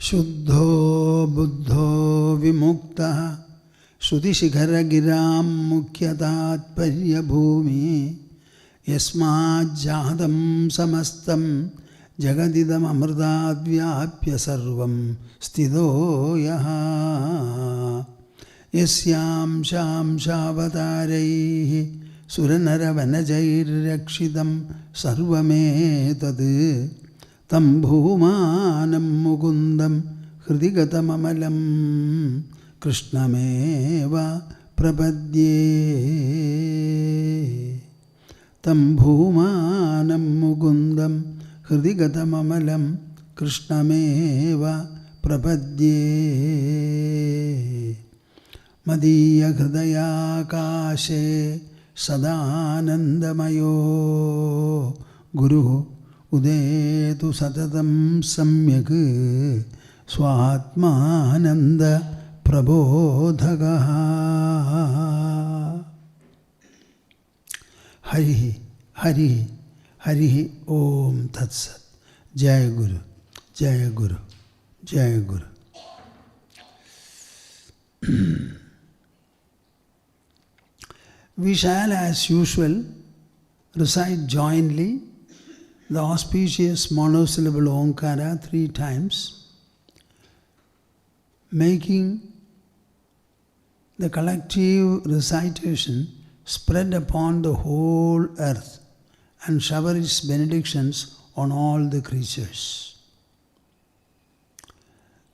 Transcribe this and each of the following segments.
Shuddho buddho vimukta Shrutishikharagiram mukhyatatparya bhumi Yasmad jadam samastam Jagadidam amrdat vyapya sarvam sthido yaha Yasyam sham shavataraihi Suranaravanajairakshidam sarvametad Tam bhumanam mukundam hridigatam amalam Krishnameva prapadye Tam bhumanam mukundam hridigatam amalam Krishnameva prapadye Madhya hridaya kashe sadanandamayo Guru Udetu satatam samyak swatmananda prabodhagaha. Hari Hari Hari Om Tat Sat. Jai Guru, Jai Guru, Jai Guru. We shall, as usual, recite jointly the auspicious monosyllable Omkara 3 times, making the collective recitation spread upon the whole earth and shower its benedictions on all the creatures.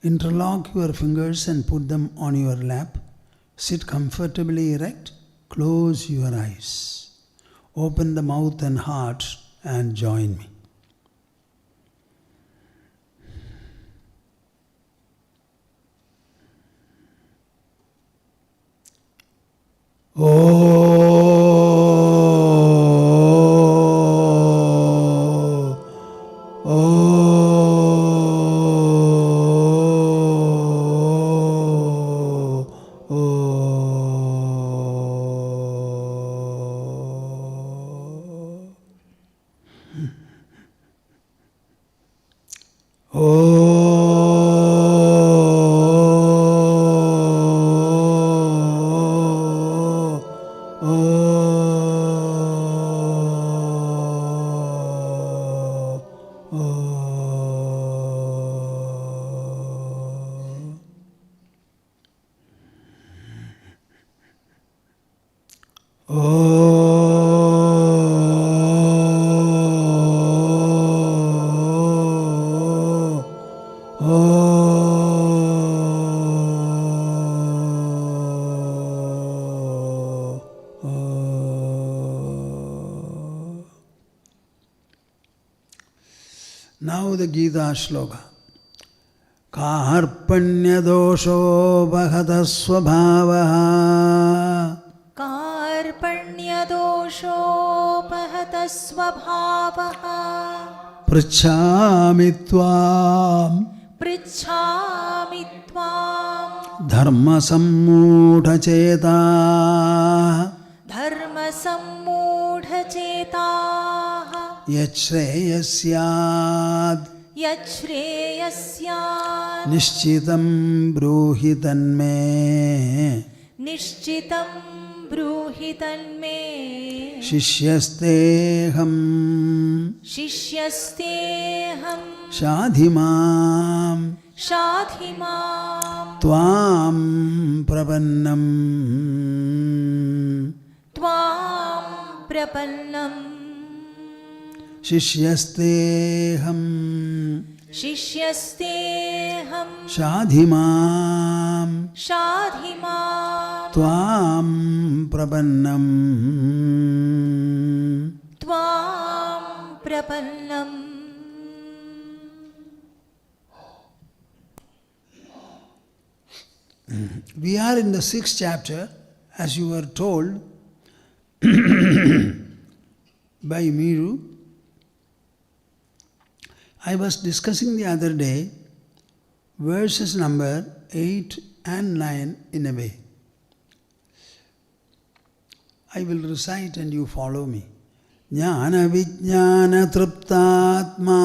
Interlock your fingers and put them on your lap. Sit comfortably erect. Close your eyes. Open the mouth and heart and join me. Now the Gita Shloka. Karpanya dosho bhagata svabhavaha. Karpanya dosho bhagata svabhavaha. Pritchami tvam. Pritchami tvam. Dharma sammudha cheta. Dharma sammudha cheta. Yachreyasyad. Yachreyasyad. Nishchitam bruhi tanme. Nishchitam bruhi tanme. Shishyasteham. Shishyasteham. Shadhimam. Shadhimam. Tvam prapannam. Tvam prapannam. Shishyasteham. Shishyasteham. Shadhimam. Shadhimam. Tvam prapannam. Tvam prapannam. We are in the 6th chapter, as you were told by Miru. I was discussing the other day verses number 8 and 9 in a way. I will recite and you follow me. Jnana vijnana triptatma.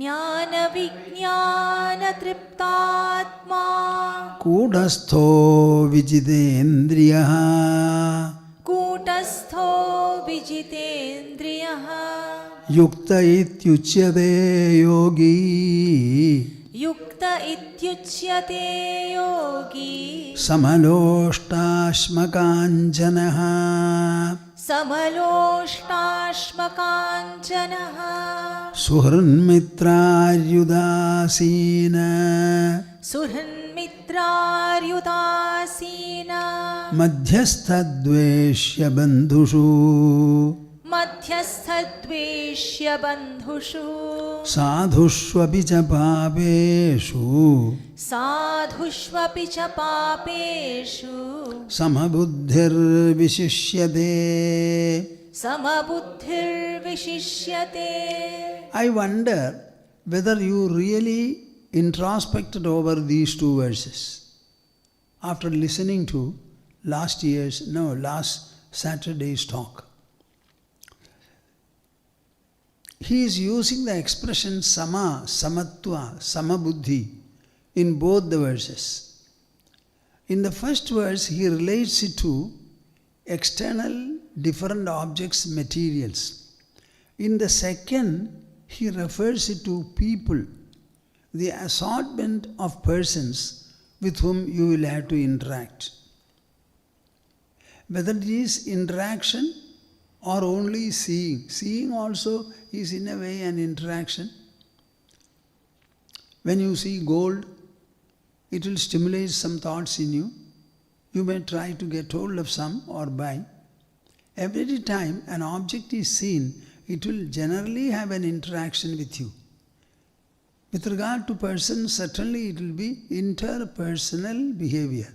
ज्ञानविज्ञानतृप्तात्मा कूटस्थो विजितेन्द्रियः कूटस्थो विजितेन्द्रियः युक्त इत्युच्यते योगी युक्त इत्युच्यते योगी समलोष्टाश्मकाञ्चनः समलोष्टाश्मकाञ्चनः सुहृन्मित्रार्युदासीन सुहृन्मित्रार्युदासीन मध्यस्थद्वेष्य बन्धुषु मध्यस्थद्वेष्य बन्धुषु साधुष्वपि च पापेषु साधुष्वपि च पापेषु समबुद्धिर्विशिष्यते. समबुद्धिर्विशिष्यते. I wonder whether you really introspected over these two verses after listening to last Saturday's talk. He is using the expression sama, samatva, samabuddhi in both the verses. In the first verse, he relates it to external different objects, materials. In the second, he refers it to people, the assortment of persons with whom you will have to interact. Whether it is interaction or only seeing. Seeing also is in a way an interaction. When you see gold, it will stimulate some thoughts in you. You may try to get hold of some or buy. Every time an object is seen, it will generally have an interaction with you. With regard to persons, certainly it will be interpersonal behavior.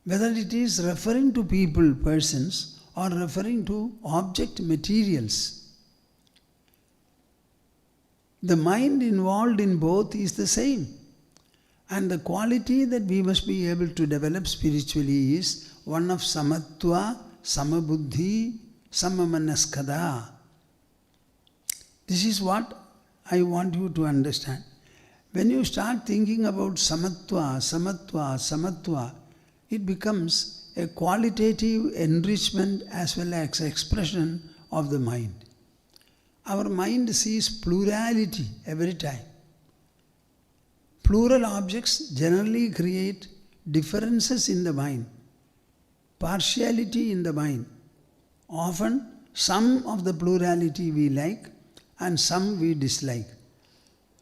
Whether it is referring to people, persons, or referring to object materials, the mind involved in both is the same. And the quality that we must be able to develop spiritually is one of samatva, samabuddhi, samamanaskada. This is what I want you to understand. When you start thinking about samatva, samatva, samatva, it becomes a qualitative enrichment as well as expression of the mind. Our mind sees plurality every time. Plural objects generally create differences in the mind, partiality in the mind. Often, some of the plurality we like and some we dislike.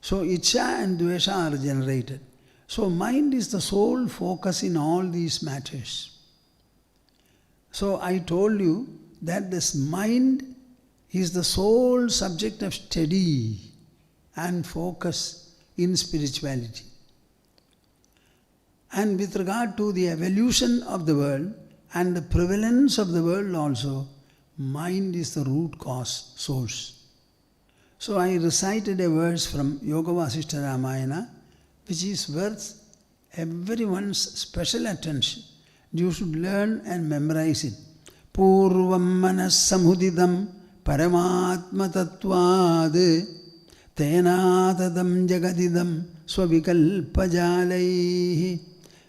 So, Ichcha and Dvesha are generated. So, mind is the sole focus in all these matters. So, I told you that this mind is the sole subject of study and focus in spirituality. And with regard to the evolution of the world and the prevalence of the world also, mind is the root cause, source. So I recited a verse from Yogavasishtha Ramayana, which is worth everyone's special attention. You should learn and memorize it. Purvam manas samudidam paramatma tattvad tenatadam jagadidam swavikalpajalaihi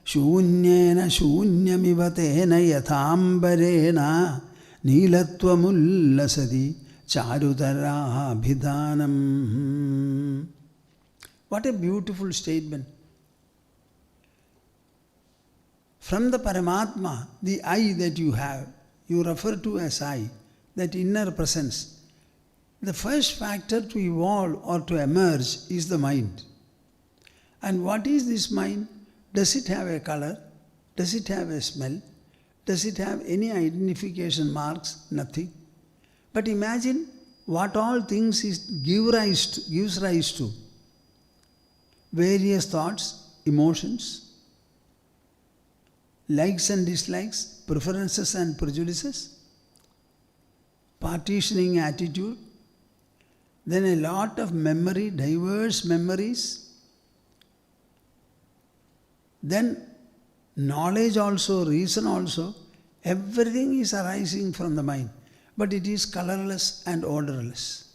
shunyena shunyamiva tena yathambarena nilattvamullasadi charutarabhidhanam. What a beautiful statement. From the Paramatma, the I that you have, you refer to as I, that inner presence. The first factor to evolve or to emerge is the mind. And what is this mind? Does it have a color? Does it have a smell? Does it have any identification marks? Nothing. But imagine what all things gives rise to. Various thoughts, emotions, likes and dislikes, preferences and prejudices, partitioning attitude, then a lot of memory, diverse memories, then knowledge also, reason also, everything is arising from the mind, but it is colorless and odorless.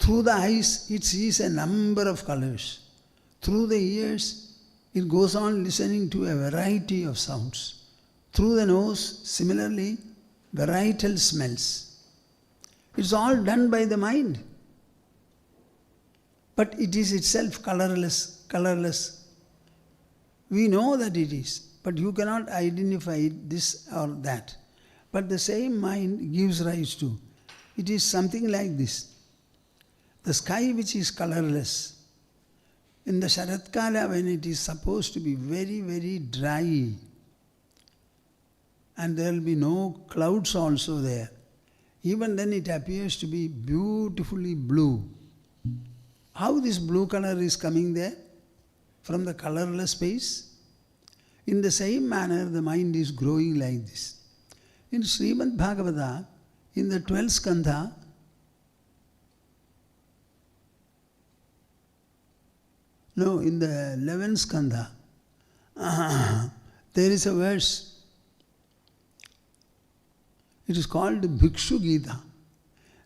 Through the eyes, it sees a number of colors. Through the ears, it goes on listening to a variety of sounds. Through the nose, similarly, varietal smells. It's all done by the mind. But it is itself colorless. We know that it is, but you cannot identify it, this or that. But the same mind gives rise to. It is something like this. The sky which is colorless, in the Sharatkala when it is supposed to be very, very dry, and there will be no clouds also there, even then it appears to be beautifully blue. How this blue color is coming there? From the colorless space? In the same manner, the mind is growing like this. In Srimad Bhagavatam, in the 12th skandha, in the 11th skandha, there is a verse. It is called Bhikshu Gita.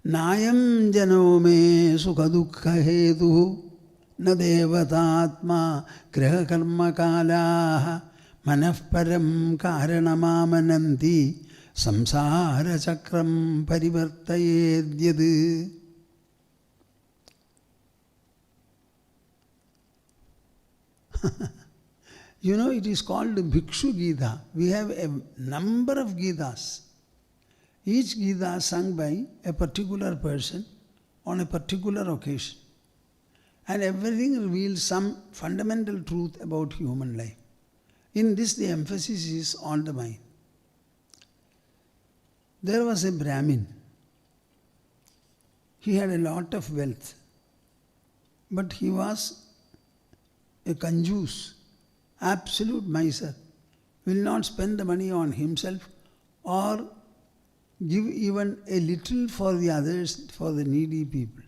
Nayam jano me sukha dukkha hetu na devatatma kriha karma kalaha manah param karanamamananti samsara chakram parivartayedyad. It is called Bhikshu Gita. We have a number of Gitas. Each Gita sung by a particular person on a particular occasion. And everything reveals some fundamental truth about human life. In this, the emphasis is on the mind. There was a Brahmin. He had a lot of wealth. But he was a kanjus, absolute miser, will not spend the money on himself or give even a little for the others, for the needy people.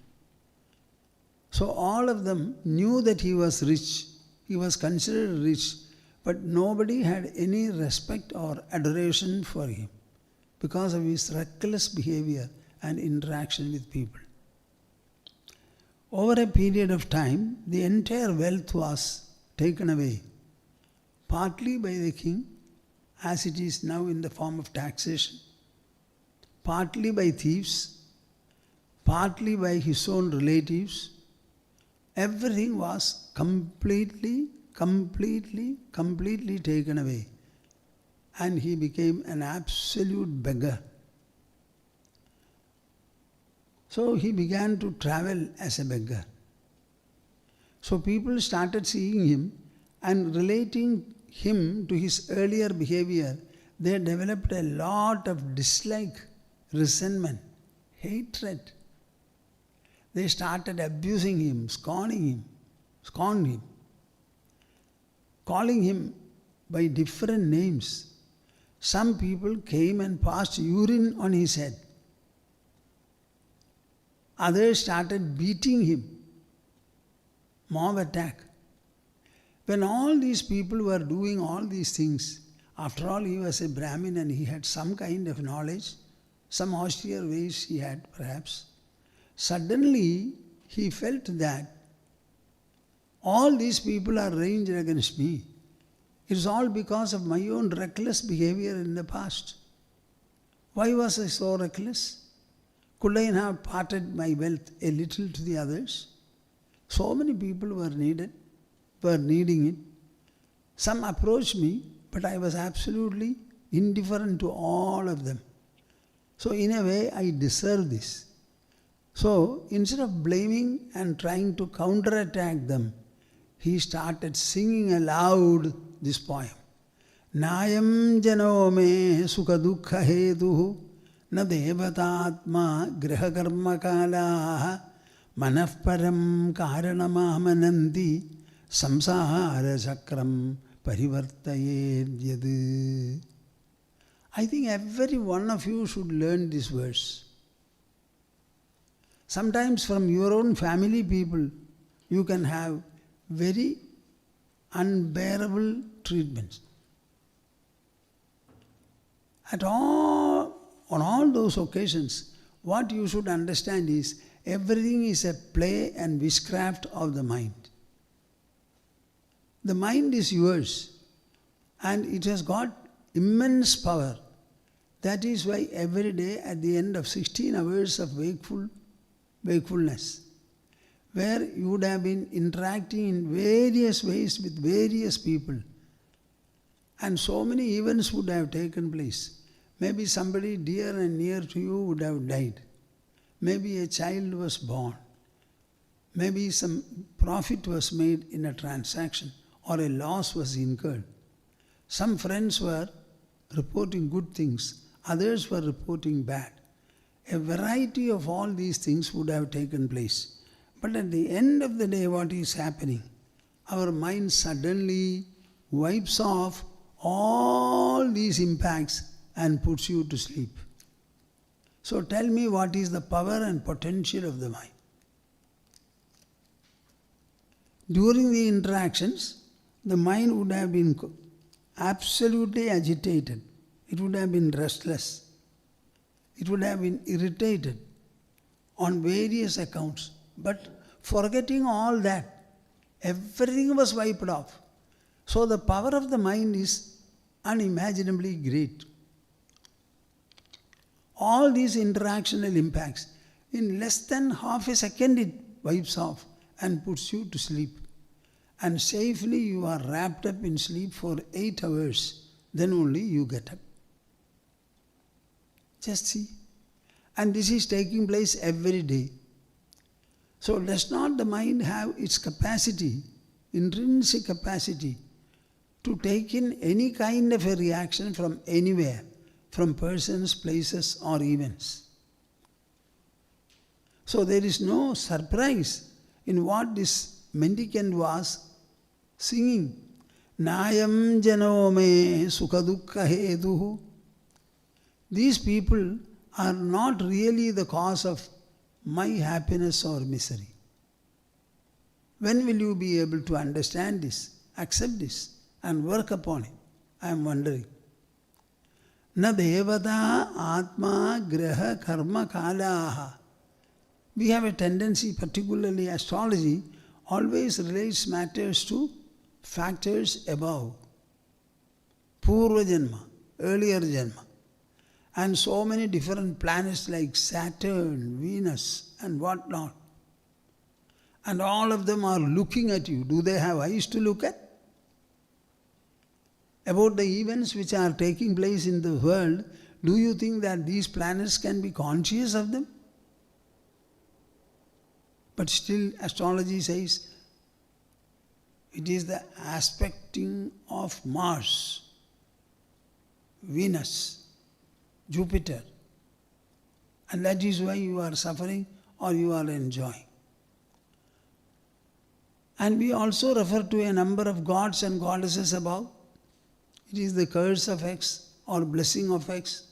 So all of them knew that he was rich, he was considered rich, but nobody had any respect or adoration for him because of his reckless behavior and interaction with people. Over a period of time, the entire wealth was taken away, partly by the king, as it is now in the form of taxation, partly by thieves, partly by his own relatives. Everything was completely taken away, and he became an absolute beggar. So he began to travel as a beggar. So people started seeing him and relating him to his earlier behavior. They developed a lot of dislike, resentment, hatred. They started abusing him, scorned him, calling him by different names. Some people came and passed urine on his head. Others started beating him. Mob attack. When all these people were doing all these things, after all he was a Brahmin and he had some kind of knowledge, some austere ways he had perhaps, suddenly he felt that all these people are ranged against me. It is all because of my own reckless behavior in the past. Why was I so reckless? Could I have parted my wealth a little to the others? So many people were needing it. Some approached me, but I was absolutely indifferent to all of them. So in a way, I deserve this. So instead of blaming and trying to counterattack them, he started singing aloud this poem. Nayam jano me sukha dukkha hetuhu na devatatma griha karma kalaha manah param karanamamananti samsara chakram parivartayedyad. I think every one of you should learn this verse. Sometimes from your own family people, you can have very unbearable treatments. On all those occasions, what you should understand is everything is a play and witchcraft of the mind. The mind is yours and it has got immense power. That is why every day at the end of 16 hours of wakefulness, where you would have been interacting in various ways with various people, and so many events would have taken place. Maybe somebody dear and near to you would have died. Maybe a child was born. Maybe some profit was made in a transaction or a loss was incurred. Some friends were reporting good things, others were reporting bad. A variety of all these things would have taken place. But at the end of the day, what is happening? Our mind suddenly wipes off all these impacts and puts you to sleep. So tell me, what is the power and potential of the mind? During the interactions, the mind would have been absolutely agitated. It would have been restless. It would have been irritated on various accounts. But forgetting all that, everything was wiped off. So the power of the mind is unimaginably great. All these interactional impacts, in less than half a second it wipes off and puts you to sleep. And safely you are wrapped up in sleep for 8 hours. Then only you get up. Just see. And this is taking place every day. So does not the mind have its capacity, intrinsic capacity, to take in any kind of a reaction from anywhere, from persons, places or events? So there is no surprise in what this mendicant was singing. Nayam janome sukadukka heduhu. These people are not really the cause of my happiness or misery. When will you be able to understand this, accept this and work upon it? I am wondering. Na devata atma graha karma kalaha. We have a tendency, particularly astrology, always relates matters to factors above. Purva janma, earlier janma. And so many different planets like Saturn, Venus and what not. And all of them are looking at you. Do they have eyes to look at? About the events which are taking place in the world, do you think that these planets can be conscious of them? But still astrology says it is the aspecting of Mars, Venus, Jupiter. And that is why you are suffering or you are enjoying. And we also refer to a number of gods and goddesses above. It is the curse of X or blessing of X.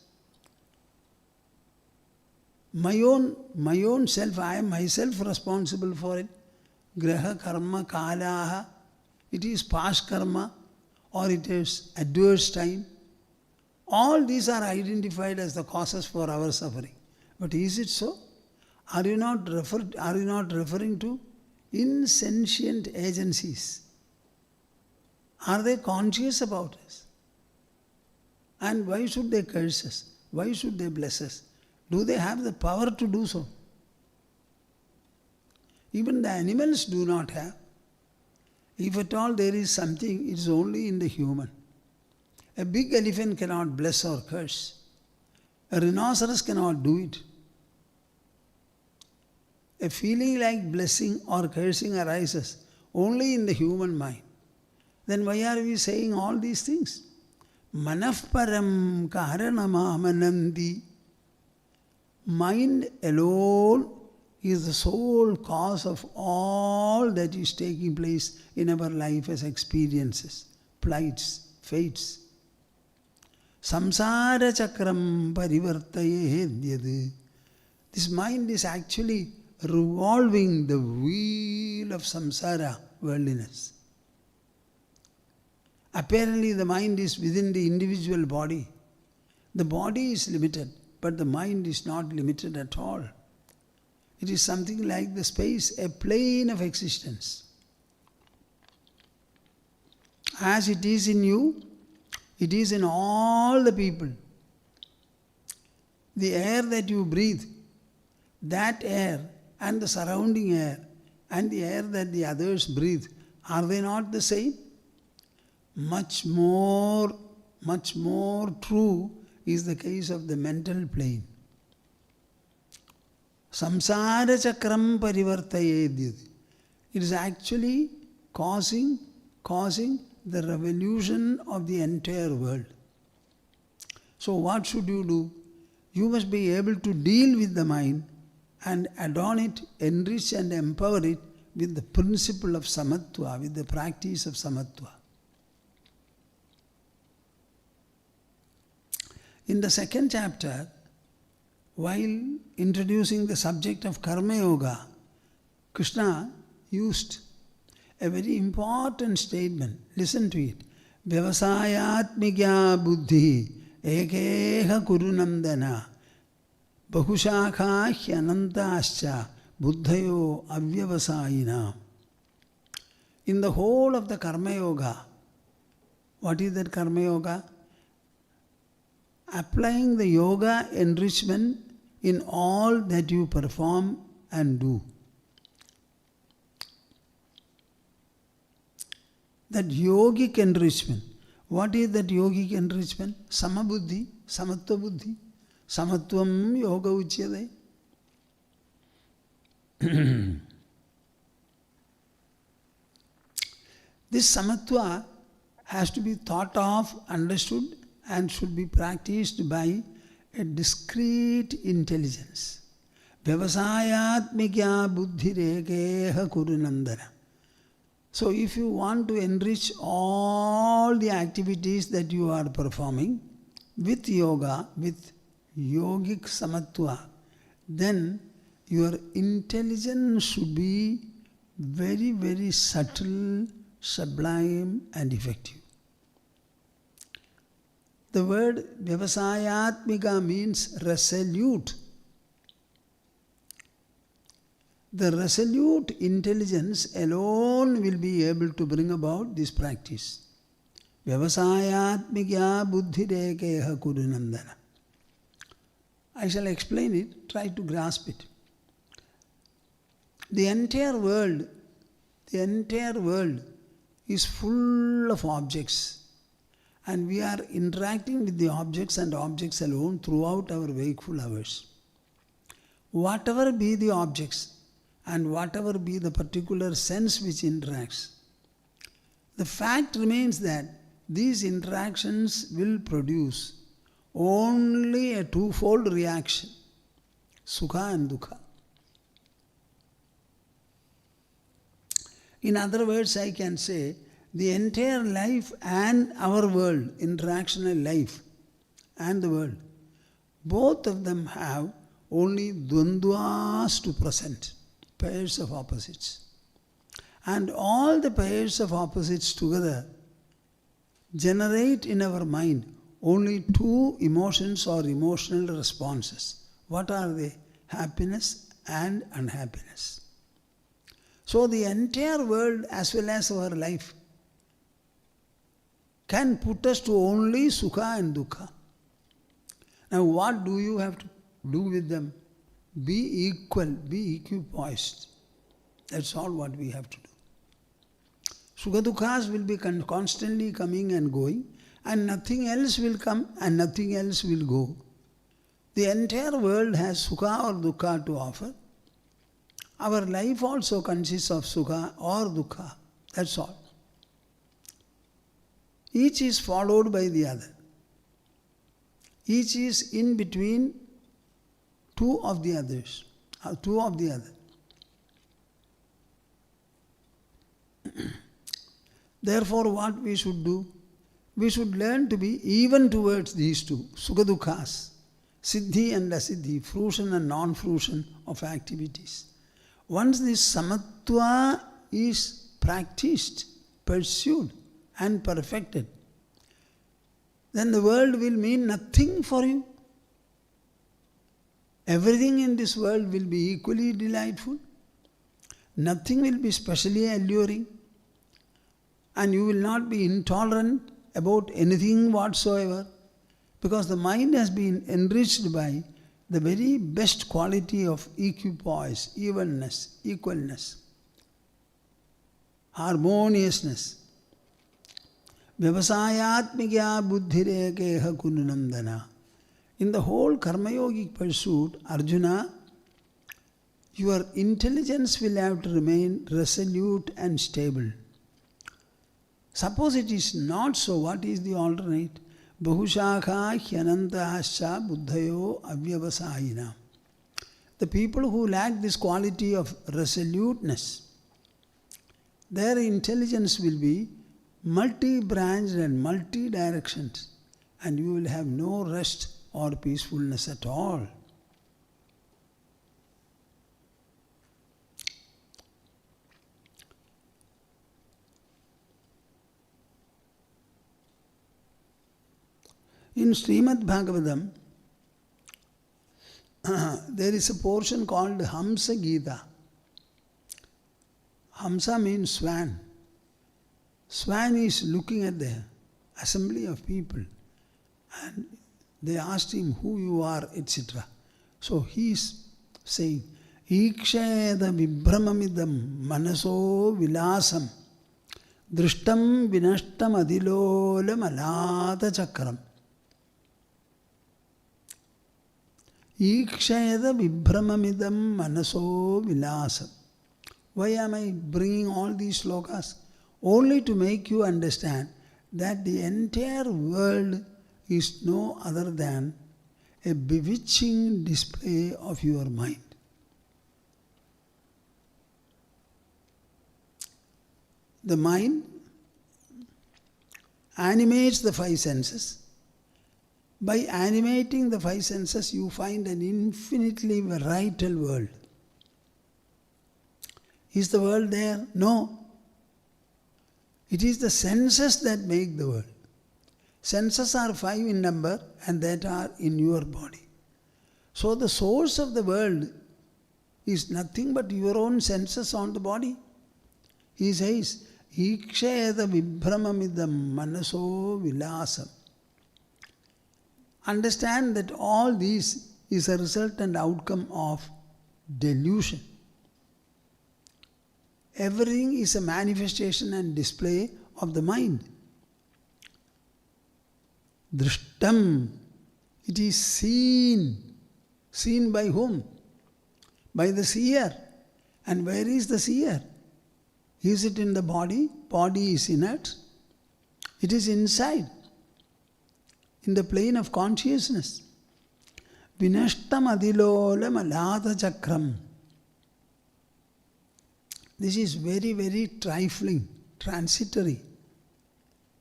My own self, I am myself responsible for it. Graha karma kalaha. It is past karma or it is adverse time. All these are identified as the causes for our suffering. But is it so? Are you not referring to insentient agencies? Are they conscious about us? And why should they curse us? Why should they bless us? Do they have the power to do so? Even the animals do not have. If at all there is something, it is only in the human. A big elephant cannot bless or curse. A rhinoceros cannot do it. A feeling like blessing or cursing arises only in the human mind. Then why are we saying all these things? Manafparam karanamamanandi. Mind alone is the sole cause of all that is taking place in our life as experiences, plights, fates. Samsara chakram parivartayedyad. This mind is actually revolving the wheel of samsara, worldliness. Apparently the mind is within the individual body. The body is limited, but the mind is not limited at all. It is something like the space, a plane of existence. As it is in you, it is in all the people. The air that you breathe, that air and the surrounding air and the air that the others breathe, are they not the same? Much more true is the case of the mental plane. Samsara chakram parivartayed. It is actually causing the revolution of the entire world. So what should you do? You must be able to deal with the mind and adorn it, enrich and empower it with the principle of Samatva, with the practice of Samatva. In the second chapter, while introducing the subject of Karma Yoga, Krishna used a very important statement. Listen to it. Vyavasayatmikya buddhi ekeha kurunandana bahushakha hyanantascha buddhayo avyavasayina. In the whole of the Karma Yoga, what is that Karma Yoga? Applying the yoga enrichment in all that you perform and do. That yogic enrichment. What is that yogic enrichment? Samabuddhi, Samatva buddhi. Samatvam yoga uchyate. This Samatva has to be thought of, understood, and should be practiced by a discrete intelligence. Vyavasayatmikya buddhirekeha kurunandana. So if you want to enrich all the activities that you are performing with yoga, with yogic samatva, then your intelligence should be very, very subtle, sublime and effective. The word Vyavasayatmika means resolute. The resolute intelligence alone will be able to bring about this practice. Vyavasayatmikya buddhirekeha kurunandana. I shall explain it, try to grasp it. The entire world is full of objects. And we are interacting with the objects and objects alone throughout our wakeful hours. Whatever be the objects and whatever be the particular sense which interacts, the fact remains that these interactions will produce only a twofold reaction, sukha and dukkha. In other words, I can say, the entire life and our world, interactional life and the world, both of them have only dvandvas to present, pairs of opposites. And all the pairs of opposites together generate in our mind only two emotions or emotional responses. What are they? Happiness and unhappiness. So the entire world as well as our life can put us to only sukha and dukkha. Now what do you have to do with them? Be equal, be equipoised. That's all what we have to do. Sukha dukkhas will be constantly coming and going, and nothing else will come and nothing else will go. The entire world has sukha or dukkha to offer. Our life also consists of sukha or dukkha. That's all. Each is followed by the other. Each is in between two of the others. Therefore, what we should do? We should learn to be even towards these two, sukha dukkhas, siddhi and asiddhi, fruition and non-fruition of activities. Once this samatva is practiced, pursued, and perfected, then the world will mean nothing for you. Everything in this world will be equally delightful. Nothing will be specially alluring. And you will not be intolerant about anything whatsoever. Because the mind has been enriched by the very best quality of equipoise, evenness, equalness, harmoniousness. Vyavasayatmikya buddhirekeha kununandana. In the whole karma yogic pursuit, Arjuna, your intelligence will have to remain resolute and stable. Suppose it is not so, what is the alternate? Bahushakha hyanantahascha buddhayo avyavasayina. The people who lack this quality of resoluteness, their intelligence will be multi-branched and multi-directions, and you will have no rest or peacefulness at all. In Srimad Bhagavatam, there is a portion called Hamsa Gita. Hamsa means swan. Swan is looking at the assembly of people and they asked him who you are, etc. So he is saying, Iksheda vibramamidam manaso vilasam drishtam vinashtam adilolam alata chakram. Iksheda vibramamidam manaso vilasam. Why am I bringing all these slokas? Only to make you understand that the entire world is no other than a bewitching display of your mind. The mind animates the five senses. By animating the five senses, you find an infinitely varietal world. Is the world there? No. It is the senses that make the world. Senses are 5 in number and that are in your body. So the source of the world is nothing but your own senses on the body. He says, Iksheda vibramamidam manaso vilasam. Understand that all this is a result and outcome of delusion. Everything is a manifestation and display of the mind. Drishtam, it is seen. Seen by whom? By the seer. And where is the seer? Is it in the body? Body is inert. It is inside, in the plane of consciousness. Vinashtam adilolam alata chakram. This is very, very trifling, transitory.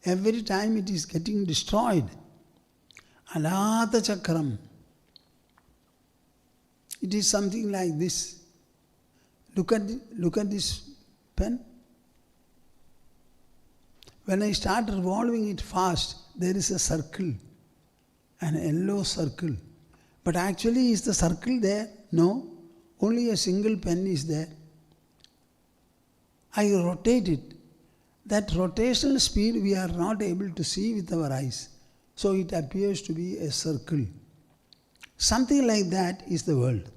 Every time it is getting destroyed. Alata chakram. It is something like this. Look at this pen. When I start revolving it fast, there is a circle, an yellow circle. But actually, is the circle there? No. Only a single pen is there. I rotate it. That rotational speed we are not able to see with our eyes. So it appears to be a circle. Something like that is the world.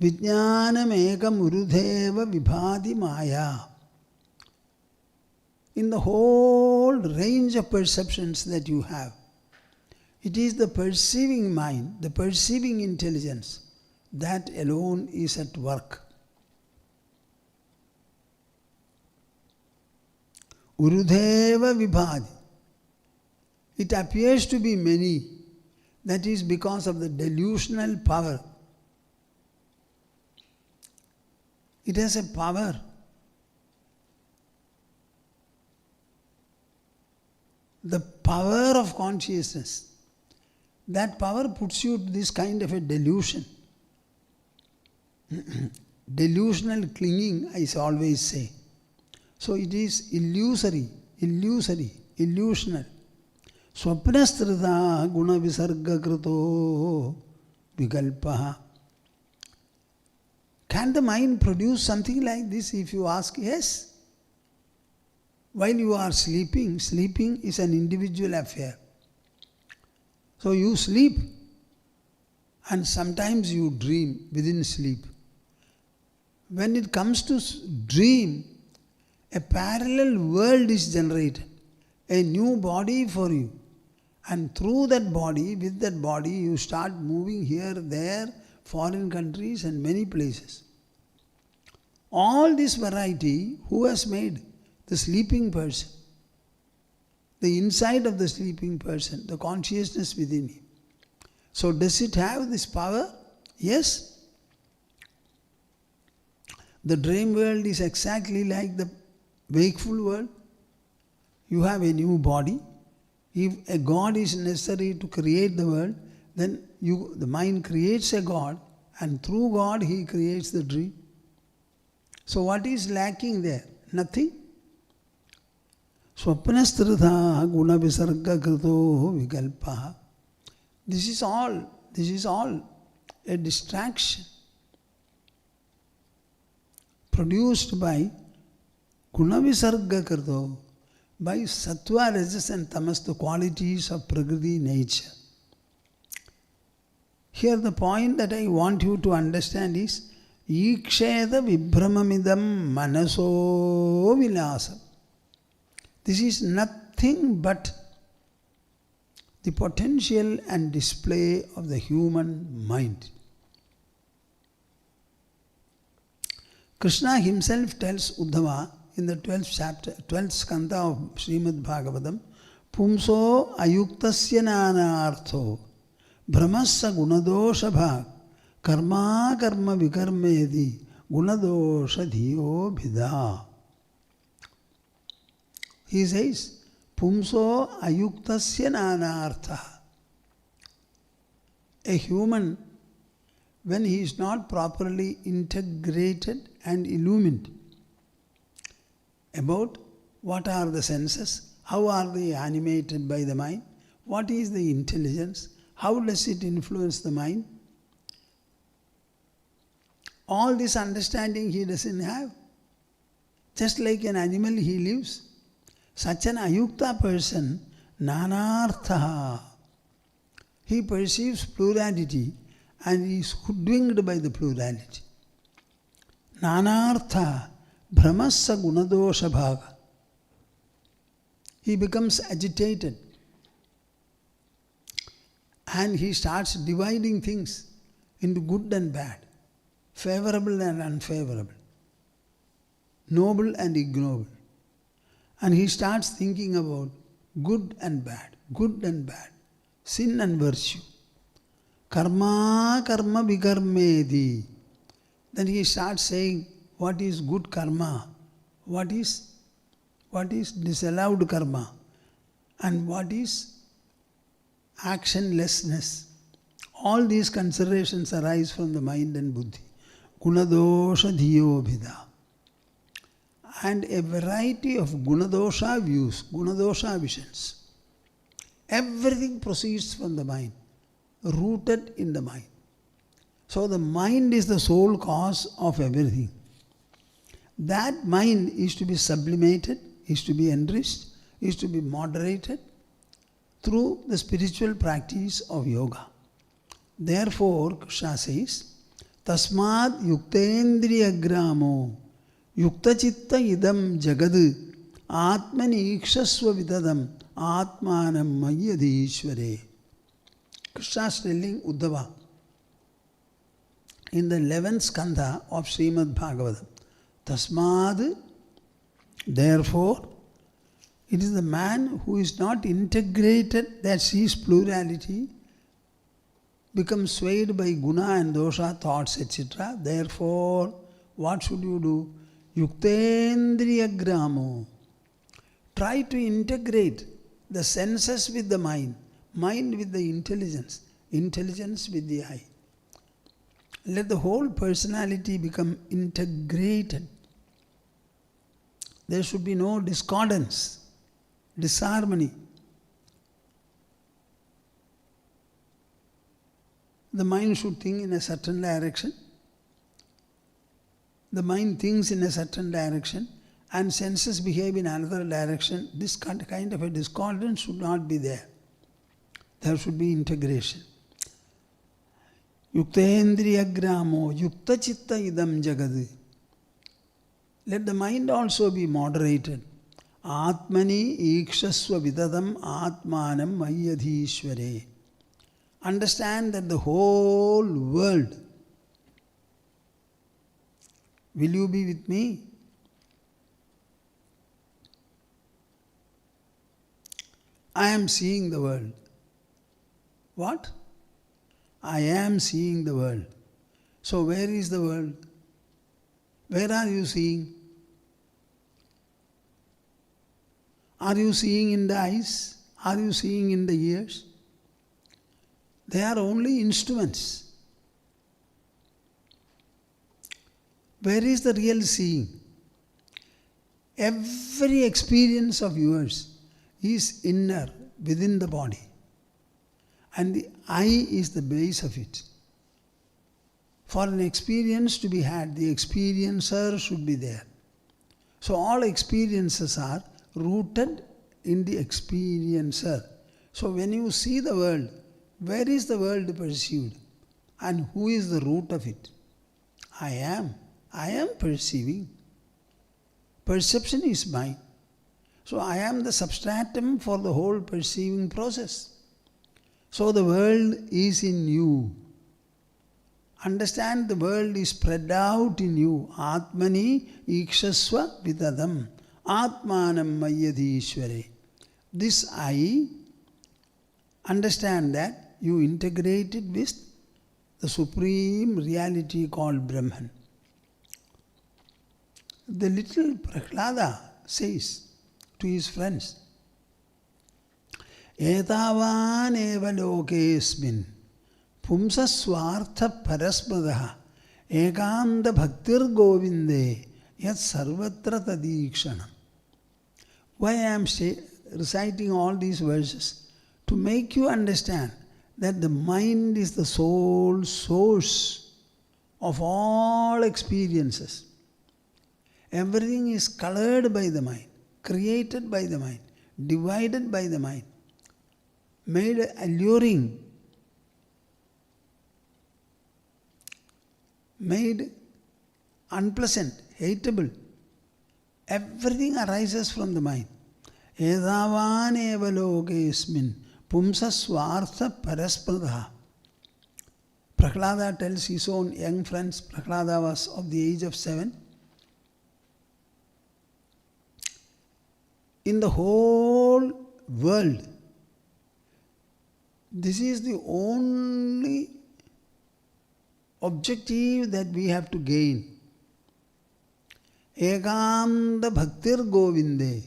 Vijnanam ekam urudheva vibhati maya. In the whole range of perceptions that you have, it is the perceiving mind, the perceiving intelligence, that alone is at work. Urudheva vibhati. It appears to be many. That is because of the delusional power. It has a power. The power of consciousness. That power puts you to this kind of a delusion. Delusional clinging, I always say. So it is illusory, illusional. Swapnastrita guna visarga krito vikalpaha. Can the mind produce something like this? If you ask, yes. While you are sleeping, sleeping is an individual affair. So you sleep and sometimes you dream within sleep. When it comes to dream, a parallel world is generated, a new body for you. And through that body, with that body, you start moving here, there, foreign countries and many places. All this variety, who has made? The sleeping person. The inside of the sleeping person, the consciousness within him. So does it have this power? Yes. The dream world is exactly like the wakeful world. You have a new body. If a God is necessary to create the world, then the mind creates a God, and through God he creates the dream. So what is lacking there? Nothing. Swapnastrudha guna visarga krito vikalpaha. This is all a distraction produced by guna visarga krito, by sattva, rajas and tamas, the qualities of prakriti, nature. Here the point that I want you to understand is iksheda vibhramamidam manaso vilasam. This is nothing but the potential and display of the human mind. Krishna himself tells Uddhava in the 12th chapter, 12th skanda of Srimad Bhagavatam, Pumso ayuktasya nanartho brahmassa gunadosha bhag karma karma vikarmedi gunadosha dhiyo bhida. He says, Pumso ayuktasya nanartha. A human, when he is not properly integrated and illumined about what are the senses, how are they animated by the mind, what is the intelligence, how does it influence the mind, all this understanding he doesn't have. Just like an animal he lives. Such an ayukta person, nanartha, he perceives plurality and is hoodwinked by the plurality. Nanartha, brahmassa gunadosha bhaga. He becomes agitated and he starts dividing things into good and bad, favorable and unfavorable, noble and ignoble. And he starts thinking about good and bad, sin and virtue. Karma karma vikarmedi. Then he starts saying what is good karma, what is disallowed karma, and what is actionlessness. All these considerations arise from the mind and buddhi. Gunadosha dhiyo bhida. And a variety of gunadosha views, gunadosha visions. Everything proceeds from the mind, rooted in the mind. So the mind is the sole cause of everything. That mind is to be sublimated, is to be enriched, is to be moderated through the spiritual practice of yoga. Therefore, Krishna says, Tasmad yuktendriya gramo yukta chitta idam jagad atmani ikshasva vidadam atmanam mayyadishvare. Krishna is telling Uddhava in the 11th skanda of Srimad Bhagavatam, Tasmad, therefore, it is the man who is not integrated, that sees plurality, becomes swayed by guna and dosha thoughts, etc. Therefore, what should you do? Yuktendriya gramo. Try to integrate the senses with the mind with the intelligence, intelligence with the eye. Let the whole personality become integrated. There should be no discordance, disharmony. the mind should think in a certain direction. The mind thinks in a certain direction and senses behave in another direction. This kind of a discordance should not be there. There should be integration. Yuktendriya gramo yukta chitta idam jagad. Let the mind also be moderated. Atmani ikshasva vidadam atmanam mayyadhishvare. Understand that the whole world, will you be with me? I am seeing the world. What? I am seeing the world. So where is the world? Where are you seeing? Are you seeing in the eyes? Are you seeing in the ears? They are only instruments. Where is the real seeing? Every experience of yours is inner, within the body. And the eye is the base of it. For an experience to be had, the experiencer should be there. So all experiences are rooted in the experiencer. So when you see the world, where is the world perceived? And who is the root of it? I am. I am perceiving. Perception is mine. So I am the substratum for the whole perceiving process. So the world is in you. Understand the world is spread out in you. Atmani ikshasva vidadam. Atmanam mayyadhishvare. This I, understand that you integrate it with the supreme reality called Brahman. The little Prahlada says to his friends, Etavan eva lokesmin pumsa swartha parasmadaha ekanda bhaktir govinde yat sarvatra tadikshanam. Why I am reciting all these verses? To make you understand that the mind is the sole source of all experiences. Everything is colored by the mind, created by the mind, divided by the mind, made alluring, made unpleasant, hateable. Everything arises from the mind. Edavan eva lokesmin pumsa swartha paraspradaha. Prahlada tells his own young friends, Prahlada was of the age of 7. In the whole world, this is the only objective that we have to gain. Ekanda bhaktir govinde.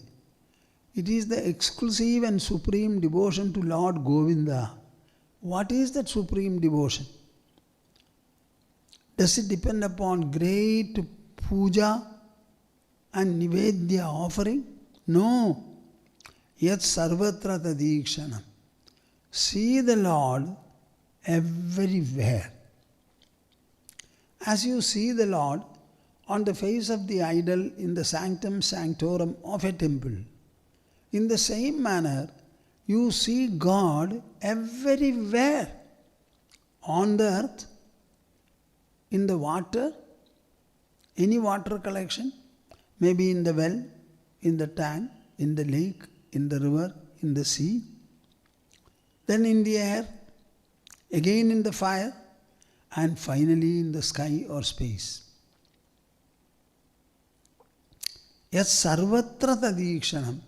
It is the exclusive and supreme devotion to Lord Govinda. What is that supreme devotion? Does it depend upon great puja and nivedya offering? No. Yat sarvatra tadikshanam. See the Lord everywhere. As you see the Lord on the face of the idol in the sanctum sanctorum of a temple, in the same manner, you see God everywhere. On the earth, in the water, any water collection, maybe in the well, in the tank, in the lake, in the river, in the sea, then in the air, again in the fire, and finally in the sky or space. Yat sarvatra tadikshanam.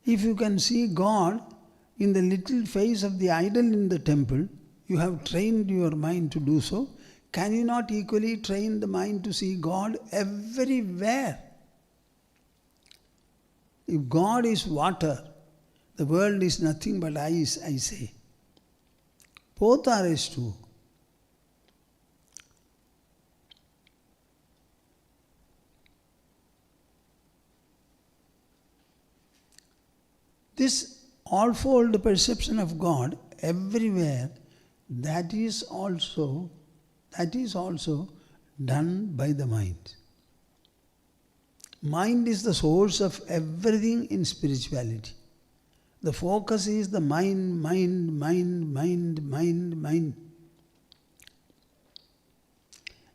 If you can see God in the little face of the idol in the temple, you have trained your mind to do so. Can you not equally train the mind to see God everywhere? If God is water, the world is nothing but ice, I say. Both are as true. This all-fold perception of God everywhere, that is also done by the mind. Mind is the source of everything in spirituality. The focus is the mind.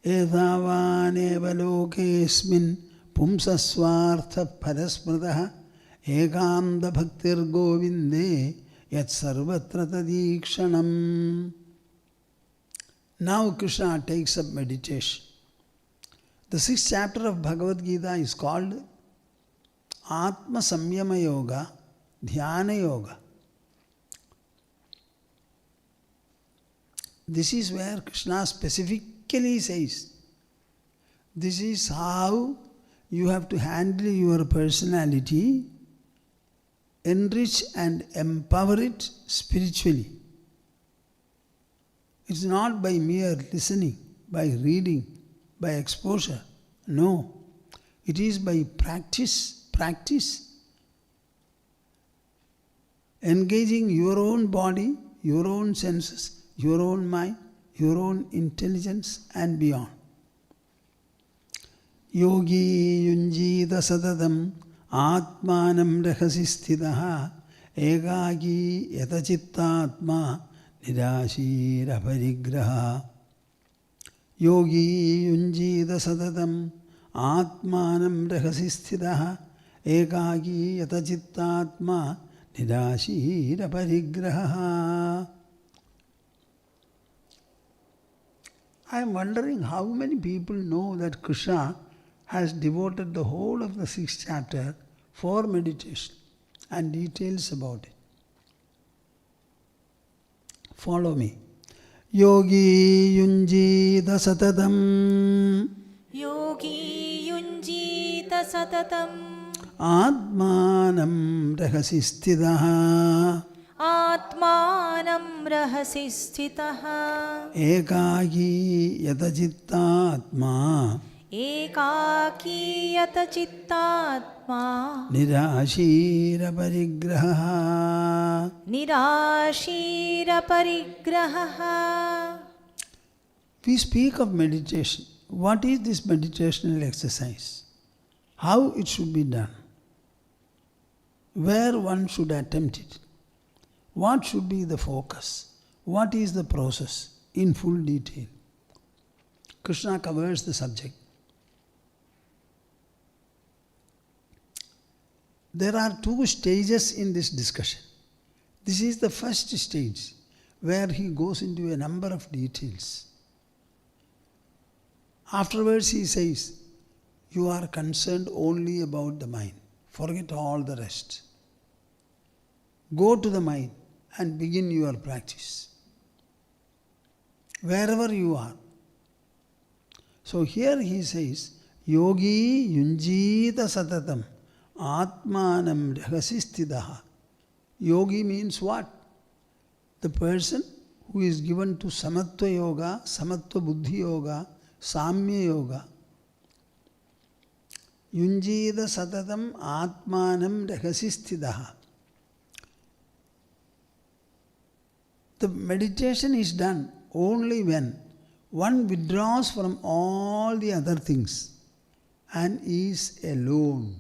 Edavaneva lokesmin pumsasvartha parasmrataha ekanda bhaktir govinde yat sarvatra tadikshanam. Now Krishna takes up meditation. The 6th chapter of Bhagavad Gita is called Atma Samyama Yoga, Dhyana Yoga. This is where Krishna specifically says, this is how you have to handle your personality, enrich and empower it spiritually. It's not by mere listening, by reading, by exposure. No. It is by practice. Engaging your own body, your own senses, your own mind, your own intelligence and beyond. Yogi yunjita satatam atmanam rahasisthitaha ekagi yatachittatma nirashira parigraha. Yogi yunjita satatam atmanam rahasisthitaha ekagi yatachittatma nirashira parigraha. I am wondering how many people know that Krishna has devoted the whole of the 6th chapter for meditation and details about it. Follow me. Yogi yunjita satatam. Yogi yunjita satatam. Atmanam rahasisthitaha. Atmanam rahasisthitaha. Ekagi yatachittatma. Ekaki yatachittatma. Nirashira parigraha. Nirashira parigraha. We speak of meditation. What is this meditational exercise? How it should be done? Where one should attempt it? What should be the focus? What is the process? In full detail. Krishna covers the subject. There are 2 stages in this discussion. This is the first stage, where he goes into a number of details. Afterwards he says, you are concerned only about the mind. Forget all the rest. Go to the mind and begin your practice. Wherever you are. So here he says, Yogi yunjita satatam atmanam rahasisthitaha. Yogi means what? The person who is given to Samatva Yoga, Samatva Buddhi Yoga, Samya Yoga. Yunjita satatam atmanam rahasisthitaha. The meditation is done only when one withdraws from all the other things and is alone.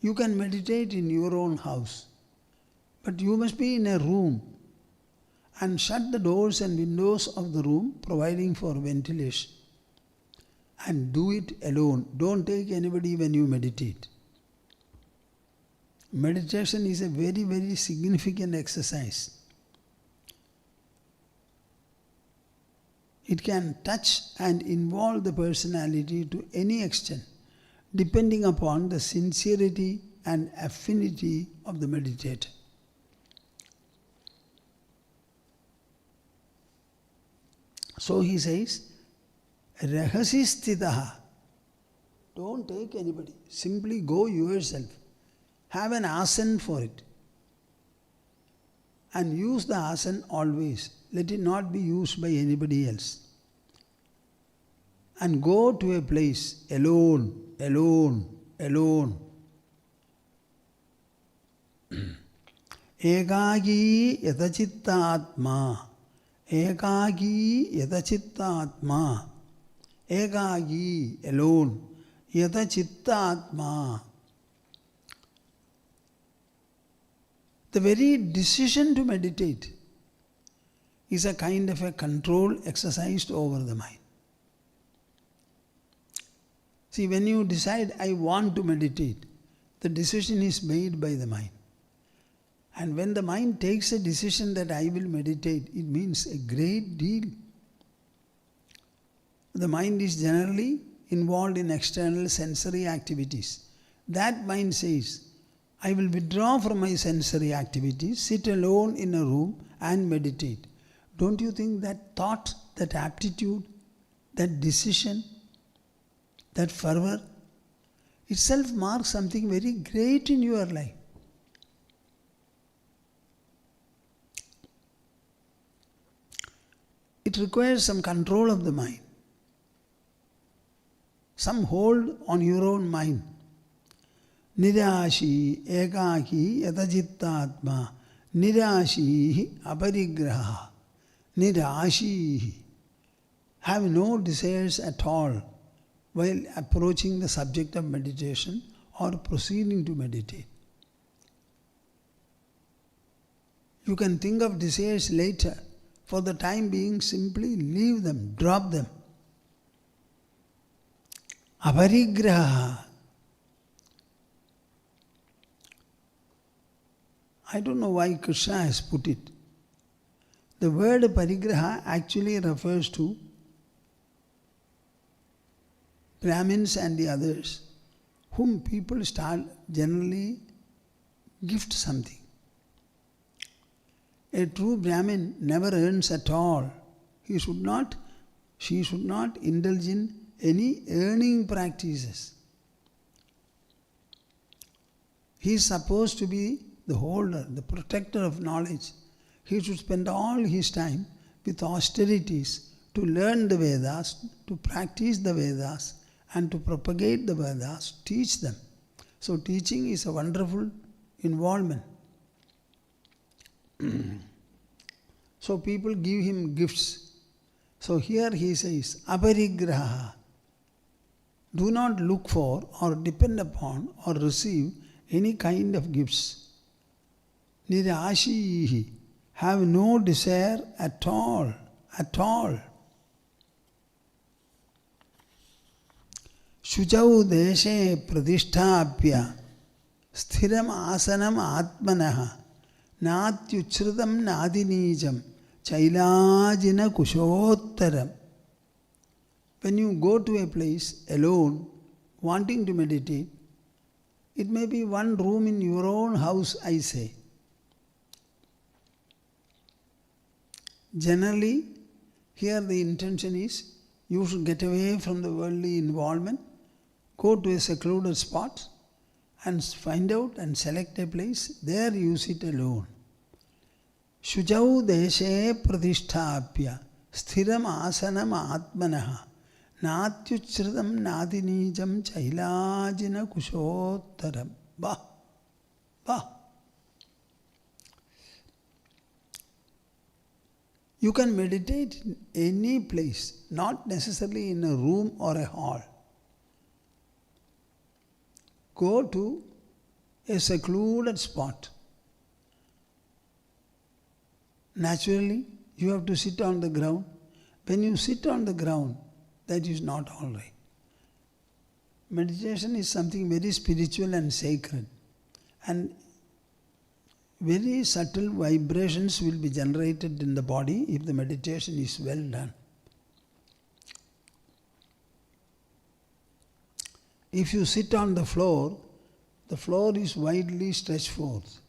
You can meditate in your own house, but you must be in a room and shut the doors and windows of the room, providing for ventilation. And do it alone. Don't take anybody when you meditate. Meditation is a very, very significant exercise. It can touch and involve the personality to any extent, depending upon the sincerity and affinity of the meditator. So he says, rahasisthitaha. Don't take anybody. Simply go yourself. Have an asana for it. And use the asana always. Let it not be used by anybody else. And go to a place alone, alone, alone. Ekagi yatachitta atma. Ekagi yatachitta atma. Ekagi, alone. Yatachitta atma. The very decision to meditate is a kind of a control exercised over the mind. See, when you decide, I want to meditate, the decision is made by the mind. And when the mind takes a decision that I will meditate, it means a great deal. The mind is generally involved in external sensory activities. That mind says, I will withdraw from my sensory activities, sit alone in a room and meditate. Don't you think that thought, that aptitude, that decision, that fervor itself marks something very great in your life? It requires some control of the mind, some hold on your own mind. Nirashi ekaki yatajitta nirashi aparigraha. Nirashi, have no desires at all while approaching the subject of meditation or proceeding to meditate. You can think of desires later. For the time being, simply leave them, drop them. Aparigraha. I don't know why Krishna has put it. The word parigraha actually refers to Brahmins and the others, whom people generally gift something. A true Brahmin never earns at all. She should not indulge in any earning practices. He is supposed to be the holder, the protector of knowledge. He should spend all his time with austerities to learn the Vedas, to practice the Vedas, and to propagate the Vedas, teach them. So teaching is a wonderful involvement. So people give him gifts. So here he says, aparigraha. Do not look for or depend upon or receive any kind of gifts. Nirashihi. Have no desire at all. Shuchau deshe pradisthapya sthiram asanam atmanaha natyuchritam nadinijam chailajina kushottaram. When you go to a place alone, wanting to meditate, it may be one room in your own house, I say. Generally, here the intention is you should get away from the worldly involvement, go to a secluded spot and find out and select a place. There you sit alone. Shujau deshe pradisthapya sthiram asanam atmanaha natyuchritam nadinijam chailajina kushottaram. Bah. You can meditate in any place, not necessarily in a room or a hall. Go to a secluded spot. Naturally, you have to sit on the ground. When you sit on the ground, that is not all right. Meditation is something very spiritual and sacred. And very subtle vibrations will be generated in the body if the meditation is well done. If you sit on the floor is widely stretched forth.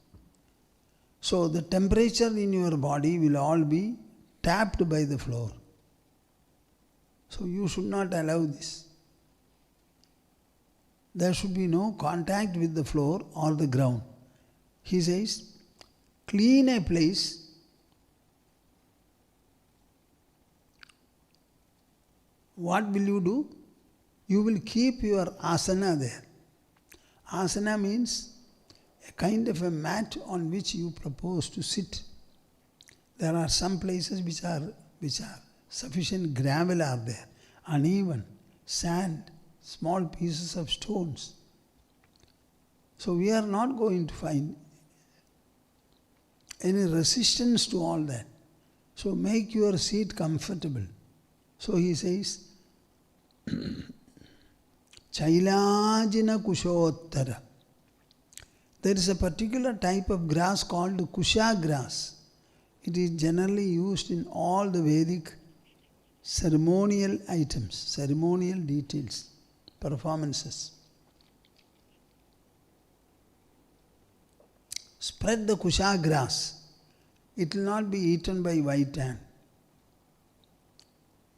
So the temperature in your body will all be tapped by the floor. So you should not allow this. There should be no contact with the floor or the ground. He says, clean a place. What will you do? You will keep your asana there. Asana means a kind of a mat on which you propose to sit. There are some places which are sufficient gravel are there, uneven, sand, small pieces of stones. So we are not going to find any resistance to all that. So make your seat comfortable. So he says, Chailajina kushottara. There is a particular type of grass called kusha grass. It is generally used in all the Vedic ceremonial items, ceremonial details, performances. Spread the kusha grass. It will not be eaten by white ant.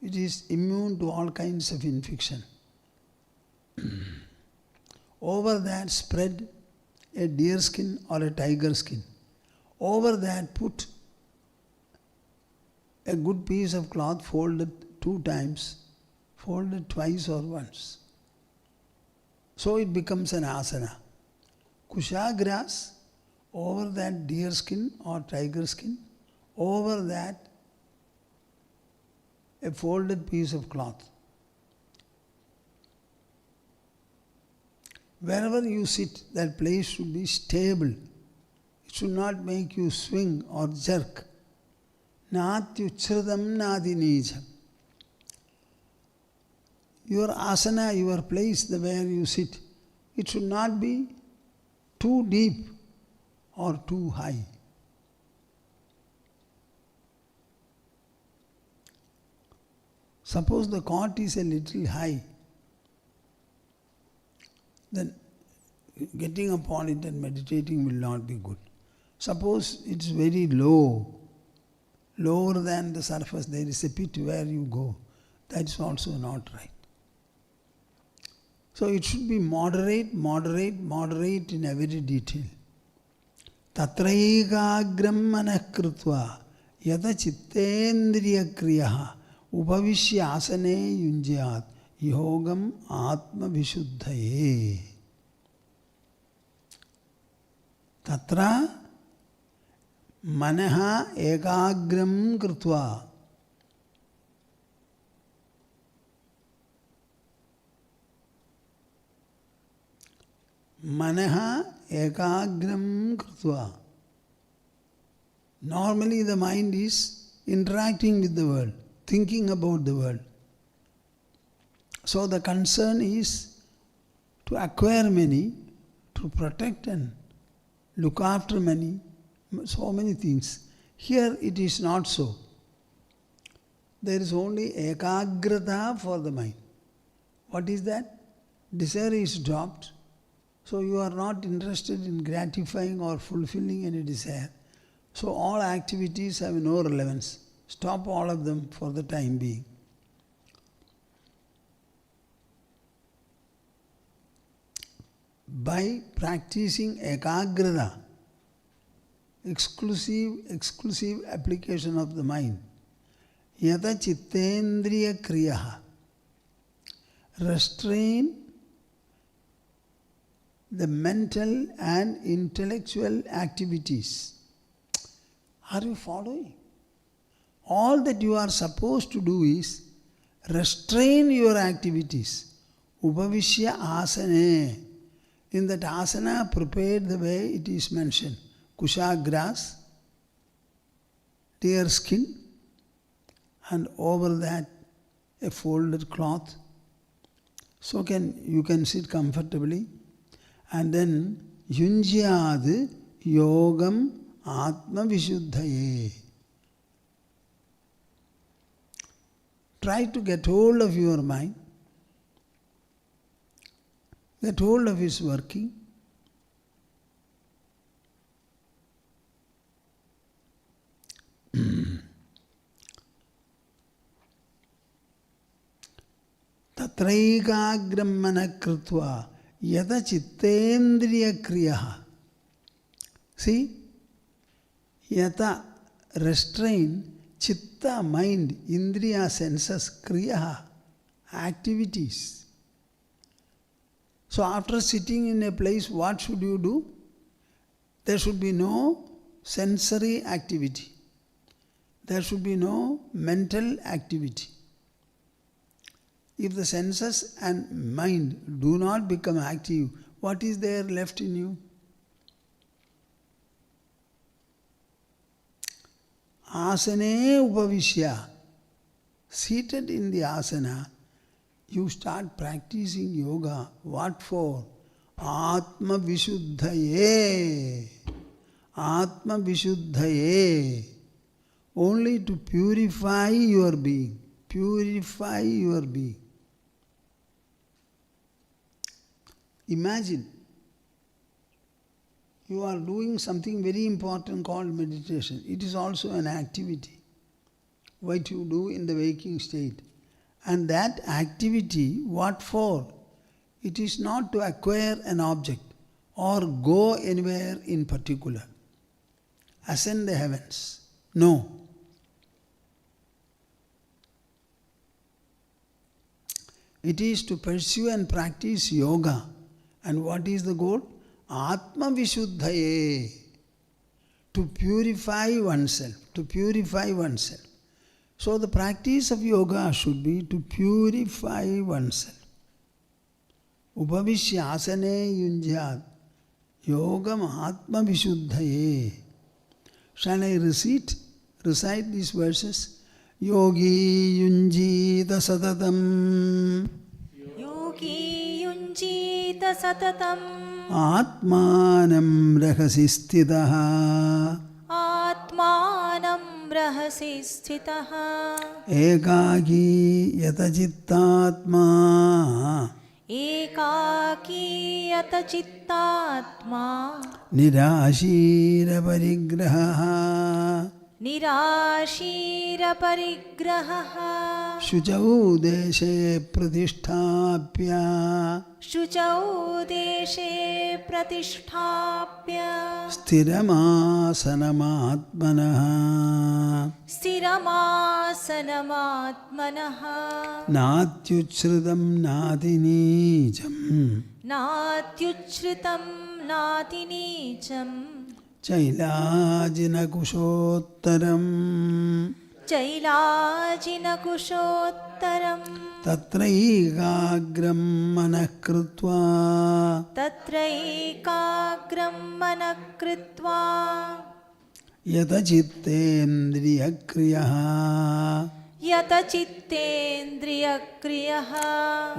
It is immune to all kinds of infection. Over that spread a deer skin or a tiger skin. Over that put a good piece of cloth folded 2 times, folded twice or once. So it becomes an asana. Kusha grass, over that deer skin or tiger skin, over that a folded piece of cloth. Wherever you sit, that place should be stable. It should not make you swing or jerk. Natyuchradam nadinijam. Your asana, your place where you sit, it should not be too deep or too high. Suppose the cot is a little high, then getting upon it and meditating will not be good. Suppose it's very low, lower than the surface, there is a pit where you go. That's also not right. So it should be moderate, moderate, moderate in every detail. Tatraikagram manah krutva yata chittendriya kriyaha upavishya asane yunjyat yogam atma vishuddhaye. Tatra manaha ekagram krutva. Manaha ekagram krutva. Normally the mind is interacting with the world, thinking about the world. So the concern is to acquire many, to protect and look after many, so many things. Here it is not so. There is only ekagrata for the mind. What is that? Desire is dropped. So you are not interested in gratifying or fulfilling any desire. So all activities have no relevance. Stop all of them for the time being. By practicing ekagrata, exclusive application of the mind, yata chittendriya kriyaha, restrain the mental and intellectual activities. Are you following? All that you are supposed to do is restrain your activities. Upavishya asane. In that asana, prepared the way it is mentioned. Kusha grass, deer skin, and over that a folded cloth. So you can sit comfortably. And then yunjyad yogam atma vishuddhaye. Try to get hold of your mind, get hold of its working. Tatraikagram manah krutva yata chittendriya kriyaha. See, yata, restrain, chitta, mind, indriya, senses, kriyaha, activities. So after sitting in a place, what should you do? There should be no sensory activity. There should be no mental activity. If the senses and mind do not become active, what is there left in you? Asane upavishya. Seated in the asana, you start practicing yoga. What for? Atma Vishuddhaye. Atma Vishuddhaye. Only to purify your being. Purify your being. Imagine, you are doing something very important called meditation. It is also an activity, what you do in the waking state. And that activity, what for? It is not to acquire an object or go anywhere in particular, ascend the heavens. No. It is to pursue and practice yoga. And what is the goal? Atma Vishuddhaye. To purify oneself. To purify oneself. So the practice of yoga should be to purify oneself. Upavishya asane yunjyat. Yogam Atma Vishuddhaye. Shall I recite these verses? Yogi yunjita satatam. Yogi yunjita satatam. Atmanam rahasi sthitaha. Atmanam rahasi sthitaha. Ekaki yata chittatma. Ekaki yata chittatma. Nirashira parigraha. Nirashira parigraha. Shuchau deshe pratisthapya. Shuchau deshe pratisthapya. Sthiramasanamaatmanaha. Sthiramasanamaatmanaha. Natyuchritam natinijam. Natyuchritam natinijam. Chailajina kushottaram. Chailajina kushottaram. Tatraikagram manakritva. Tatraikagram manakritva. Yata chittendriya kriyaha. Yata chittendriya kriyaha.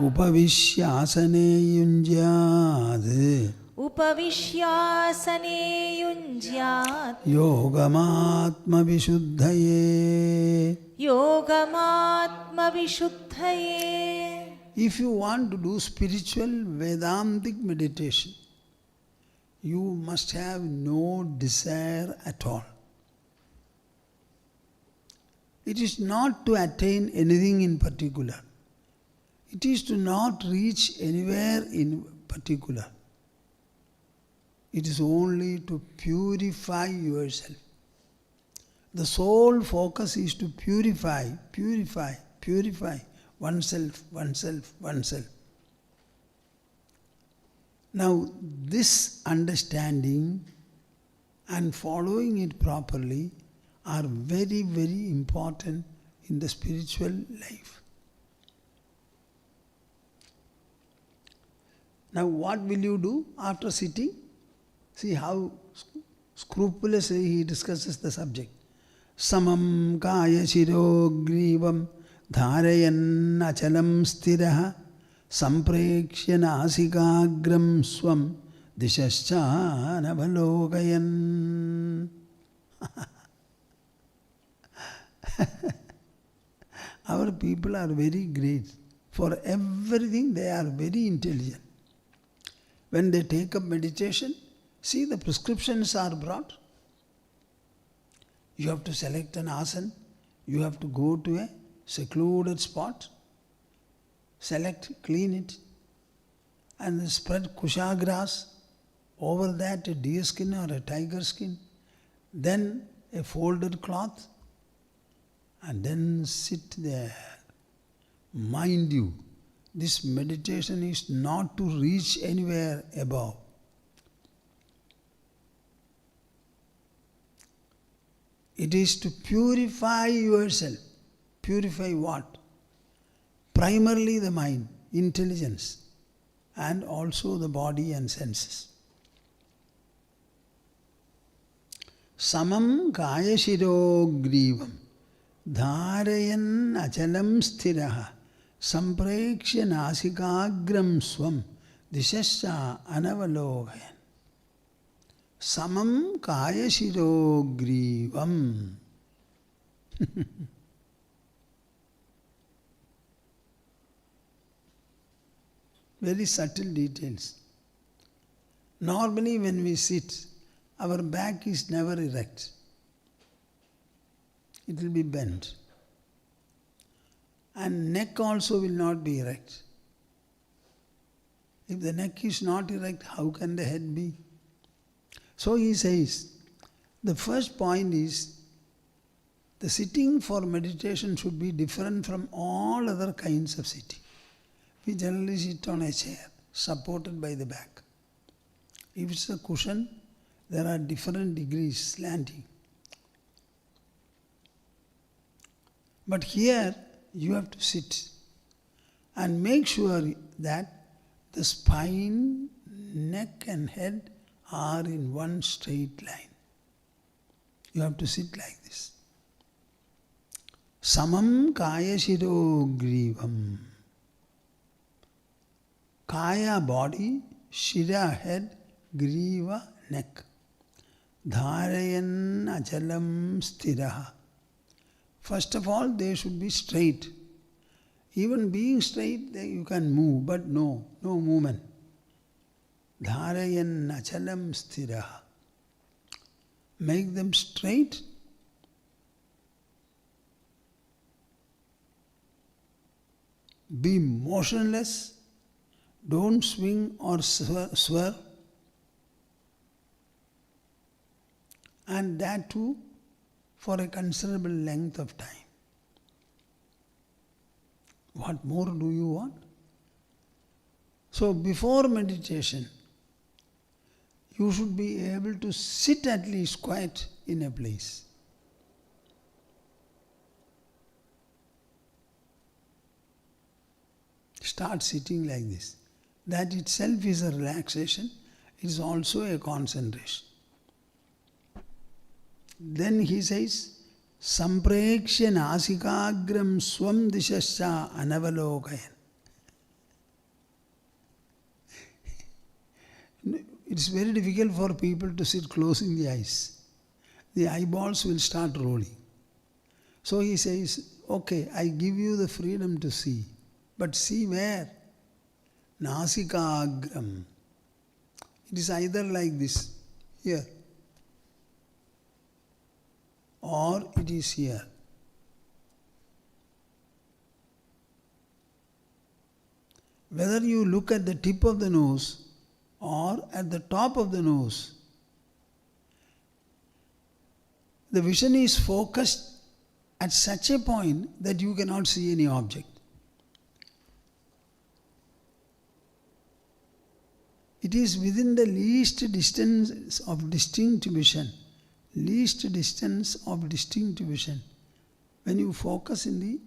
Upavishya-asane yunjyat. Upavishya-asane yunjyat. Yogamatma vishuddhaye. Yogamatma vishuddhaye. If you want to do spiritual Vedantic meditation, you must have no desire at all. It is not to attain anything in particular. It is to not reach anywhere in particular. It is only to purify yourself. The sole focus is to purify oneself. Now, this understanding and following it properly are very, very important in the spiritual life. Now, what will you do after sitting? See how scrupulously he discusses the subject. Samam kaya shiro grivam dharayan achalam stiraha samprekshya nasikagram swam dishascha navalokayan. Our people are very great. For everything they are very intelligent. When they take up meditation, see, the prescriptions are brought. You have to select an asana. You have to go to a secluded spot. Select, clean it. And then spread kusha grass. Over that a deer skin or a tiger skin. Then a folded cloth. And then sit there. Mind you, this meditation is not to reach anywhere above. It is to purify yourself. Purify what? Primarily the mind, intelligence, and also the body and senses. Samam kaya shiro grivam dharayan achalam sthiraha samprekshya nasikagram swam dishasya anavalokayan. Samam kaya shiro grivam. Very subtle details. Normally when we sit, our back is never erect. It will be bent. And neck also will not be erect. If the neck is not erect, how can the head be? So he says, the first point is, the sitting for meditation should be different from all other kinds of sitting. We generally sit on a chair, supported by the back. If it's a cushion, there are different degrees slanting. But here, you have to sit and make sure that the spine, neck and head are in one straight line. You have to sit like this. Samam kaya shiro grivam. Kaya body, shira head, griva neck. Dharayan achalam sthiraha. First of all, they should be straight. Even being straight, you can move, but no movement. Dharayan achalam sthiraha. Make them straight. Be motionless. Don't swing or swerve. And that too for a considerable length of time. What more do you want? So before meditation, you should be able to sit at least quiet in a place. Start sitting like this. That itself is a relaxation. It is also a concentration. Then he says, Samprekshya nasikagram swam dishasya anavalokayan. It's very difficult for people to sit closing the eyes. The eyeballs will start rolling. So he says, okay, I give you the freedom to see. But see where? Nasikagram. It is either like this, here, or it is here. Whether you look at the tip of the nose or at the top of the nose, the vision is focused at such a point that you cannot see any object. It is within the least distance of distinct vision. Least distance of distinct vision. When you focus in the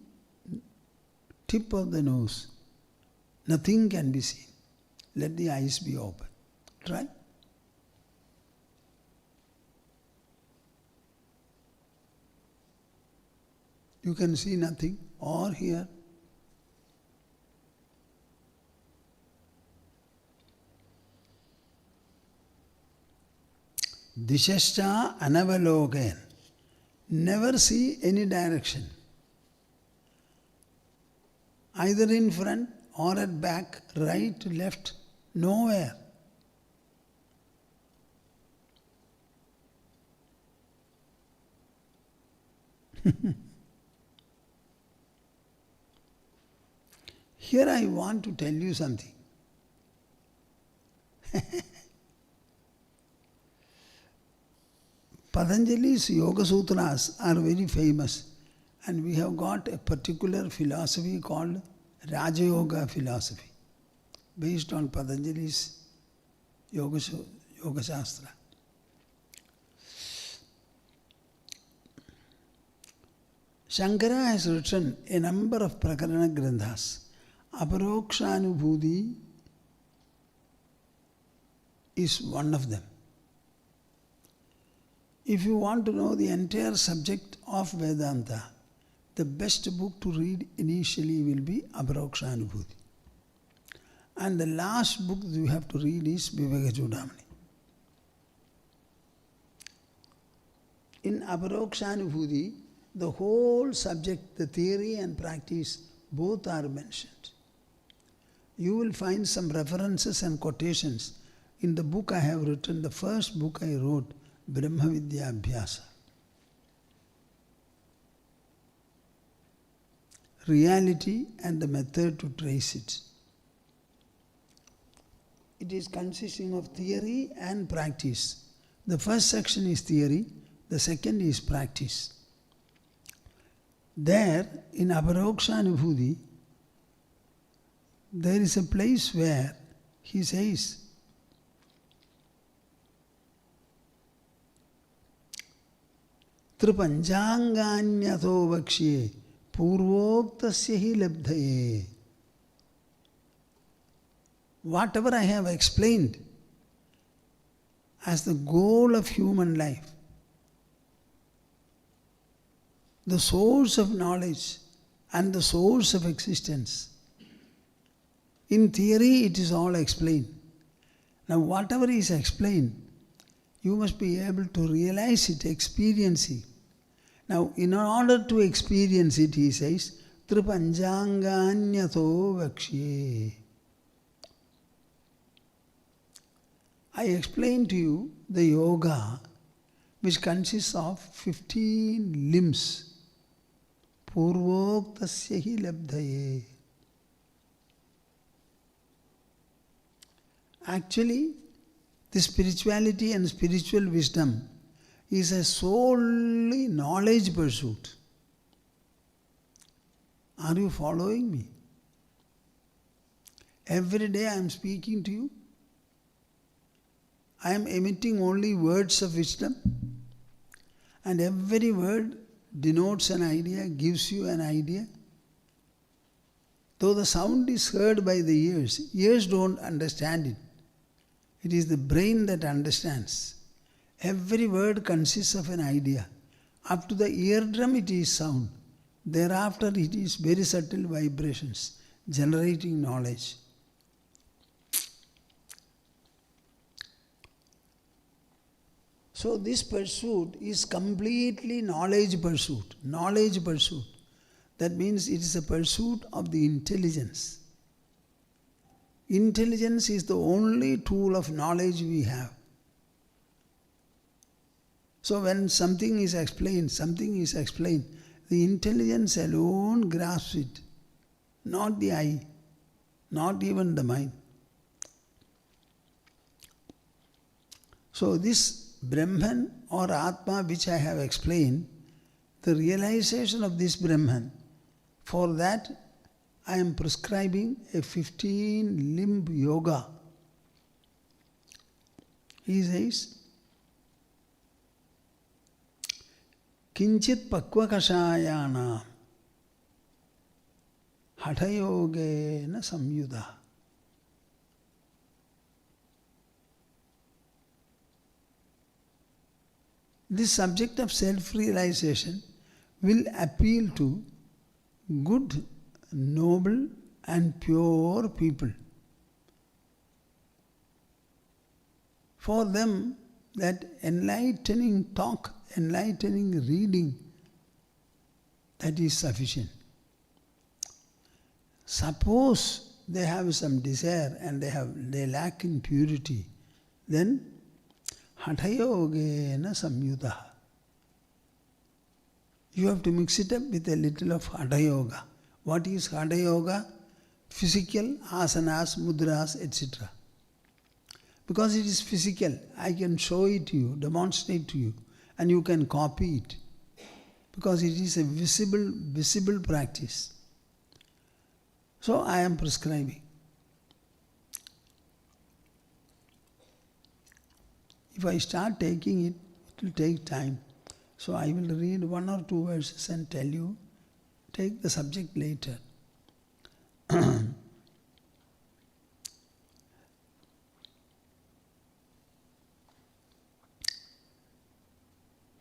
tip of the nose, nothing can be seen. Let the eyes be open. Try. You can see nothing, or here. Dishascha anavalokayan. Never see any direction. Either in front or at back, right, left, nowhere. Here I want to tell you something. Patanjali's Yoga Sutras are very famous, and we have got a particular philosophy called Raja Yoga philosophy, based on Patanjali's Yoga Shastra. Shankara has written a number of Prakarana Granthas. Aparokṣānubhūtiḥ is one of them. If you want to know the entire subject of Vedanta, the best book to read initially will be Aparokṣānubhūtiḥ. And the last book you have to read is Viveka-Chudamani. In Aparokṣānubhūtiḥ, the whole subject, the theory and practice, both are mentioned. You will find some references and quotations in the book I have written, the first book I wrote, Brahma Vidya Abhyasa. Reality and the method to trace it. It is consisting of theory and practice. The first section is theory, the second is practice. There, in Aparokṣānubhūtiḥ, there is a place where he says, Tripanjāṅgānyatho vakshye purvoktasya hi labdhaye. Whatever I have explained as the goal of human life, the source of knowledge and the source of existence, in theory it is all explained. Now whatever is explained, you must be able to realize it, experience it. Now in order to experience it, he says, Tripanjāṅgānyatho vakshye. I explained to you the yoga which consists of 15 limbs. Purvoktasya hi labdhaye. Actually, the spirituality and spiritual wisdom is a solely knowledge pursuit. Are you following me? Every day I am speaking to you. I am emitting only words of wisdom, and every word denotes an idea, gives you an idea. Though the sound is heard by the ears don't understand it. It is the brain that understands. Every word consists of an idea. Up to the eardrum it is sound. Thereafter it is very subtle vibrations, generating knowledge. So this pursuit is completely knowledge pursuit. Knowledge pursuit. That means it is a pursuit of the intelligence. Intelligence is the only tool of knowledge we have. So when something is explained, the intelligence alone grasps it, not the eye, not even the mind. So this Brahman or Atma which I have explained, the realization of this Brahman, for that I am prescribing a 15-limb yoga. He says, Kinchit pakvakashayana hatayogena samyuda. This subject of self-realization will appeal to good, noble and pure people. For them, that enlightening talk, enlightening reading, that is sufficient. Suppose they have some desire and they lack in purity, then hatayogena samyuta. You have to mix it up with a little of Hatha Yoga. What is Hatha Yoga? Physical asanas, mudras, etc. Because it is physical, I can show it to you, demonstrate to you, and you can copy it. Because it is a visible practice. So I am prescribing. If I start taking it, it will take time. So I will read one or two verses and tell you take the subject later.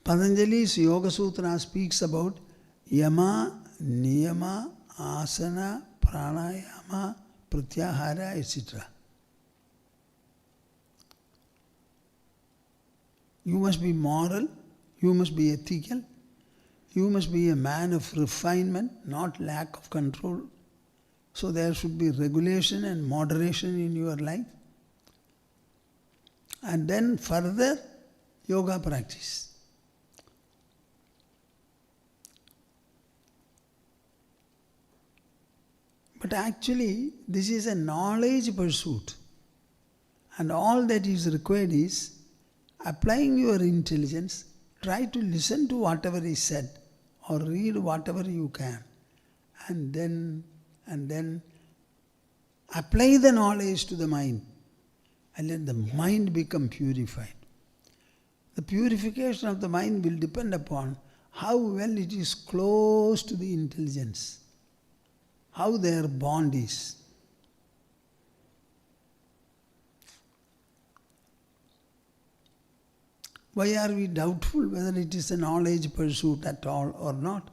Patanjali's Yoga Sutra speaks about yama, niyama, asana, pranayama, pratyahara, etc. You must be moral, you must be ethical, you must be a man of refinement, not lack of control. So there should be regulation and moderation in your life. And then further, yoga practice. But actually, this is a knowledge pursuit. And all that is required is applying your intelligence, try to listen to whatever is said or read whatever you can. And then apply the knowledge to the mind and let the mind become purified. The purification of the mind will depend upon how well it is close to the intelligence, how their bond is. Why are we doubtful whether it is a knowledge pursuit at all or not?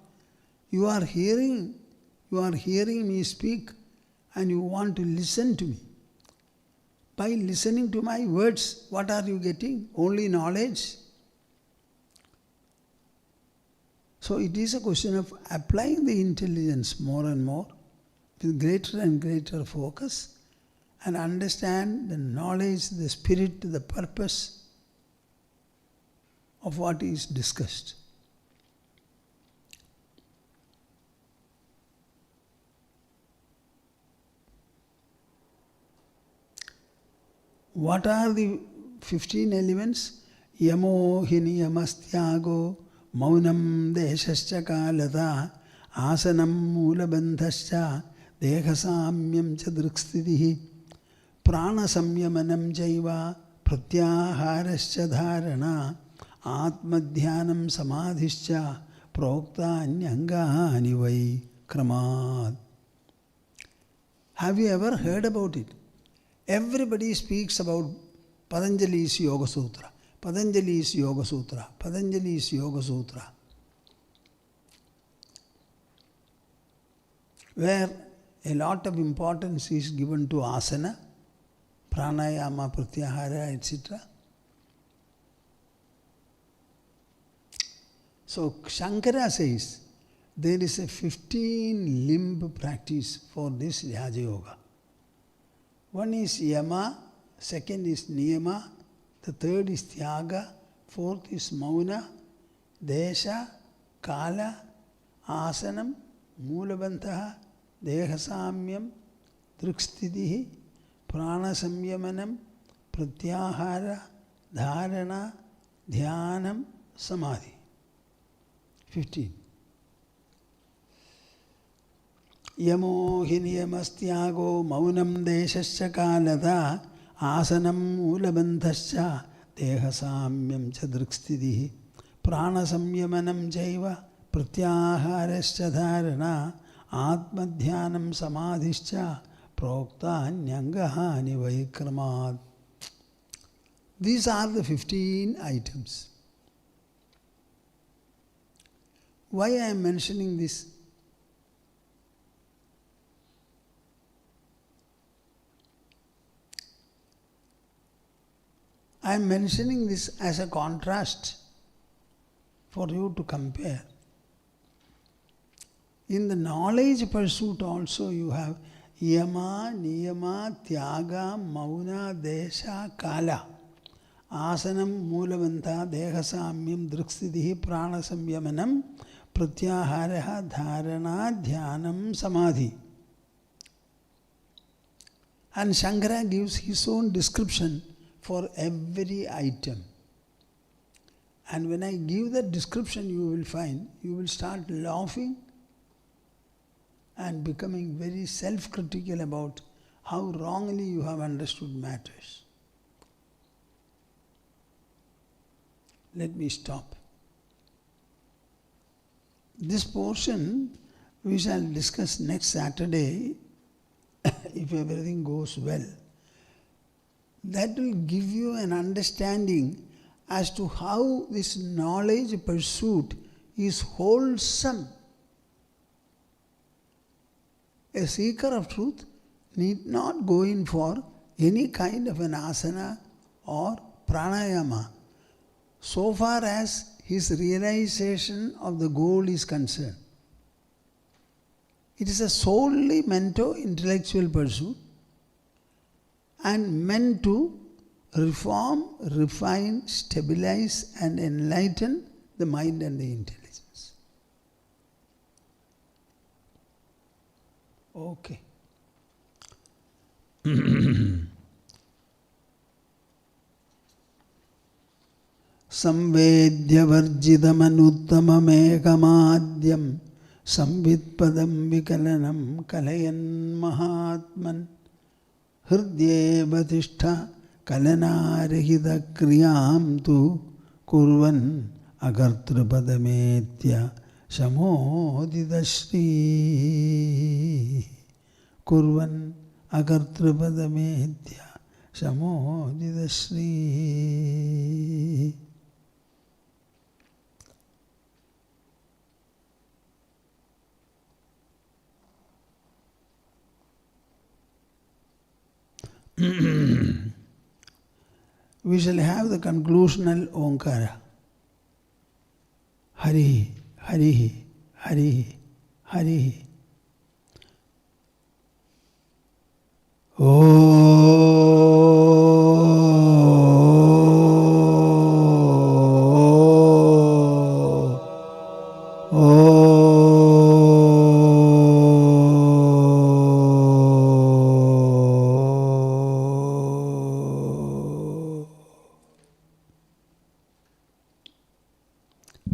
You are hearing me speak and you want to listen to me. By listening to my words, what are you getting? Only knowledge. So it is a question of applying the intelligence more and more with greater and greater focus and understand the knowledge, the spirit, the purpose of what is discussed. What are the 15 elements? Yamo hiniyamastyago maunam deshascha kalata asanam mulabandhascha dehasamyam cha drikstitihi prana samyamanam jaiva pratyaharascha dharana atmadhyanam samadhischa prokta anyangani vai kramat. Have you ever heard about it? Everybody speaks about Patanjali's Yoga Sutra. Patanjali's Yoga Sutra. Patanjali's Yoga Sutra. Where a lot of importance is given to asana, pranayama, pratyahara, etc. So Shankara says there is a 15 limb practice for this Raja Yoga. One is yama, second is niyama, the third is tyaga, fourth is mauna, desha, kala, asanam, mulabandha, dehasamyam, drikstitihi, prana samyamanam, pratyahara, dharana, dhyanam, samadhi. 15. Yamo hiniyamastyago maunam deshascha kalata asanam mulabandhascha dehasamyam cha drikstitihi prana samyamanam jaiva pratyaharascha dharana atmadhyanam samadhischa prokta anyangahani vaikramat. These are the 15 items. Why I am mentioning this? I am mentioning this as a contrast for you to compare. In the knowledge pursuit also you have yama, niyama, tyaga, mauna, desha, kala, asanam, mulabandha, dehasamyam, drikstitihi, prana samyamanam, pratyahara, dharana, dhyanam, samadhi. And Shankara gives his own description for every item. And when I give that description, you will find, you will start laughing and becoming very self-critical about how wrongly you have understood matters. Let me stop. This portion We shall discuss next Saturday, if everything goes well. That will give you an understanding as to how this knowledge pursuit is wholesome. A seeker of truth need not go in for any kind of an asana or pranayama, so far as his realization of the goal is concerned. It is a solely mento-intellectual pursuit and meant to reform, refine, stabilize and enlighten the mind and the intelligence. Okay. Samvedyavarjidamanuttamamekamādyam Samvitpadam vikalanam kalayan mahatman Yogavasishtha kalanarahita kriyam tu kurvan agartrapadametya samodidashri kurvan agartrapadametya samodidashri. We shall have the conclusional Onkara. Hari, Hari, Hari, Hari.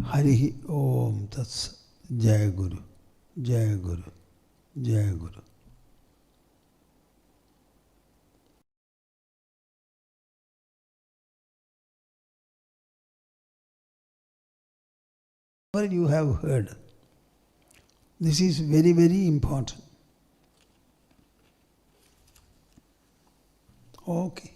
Hari Om Tats Jai Guru, Jai Guru, Jai Guru. What you have heard, this is very, very important. Okay.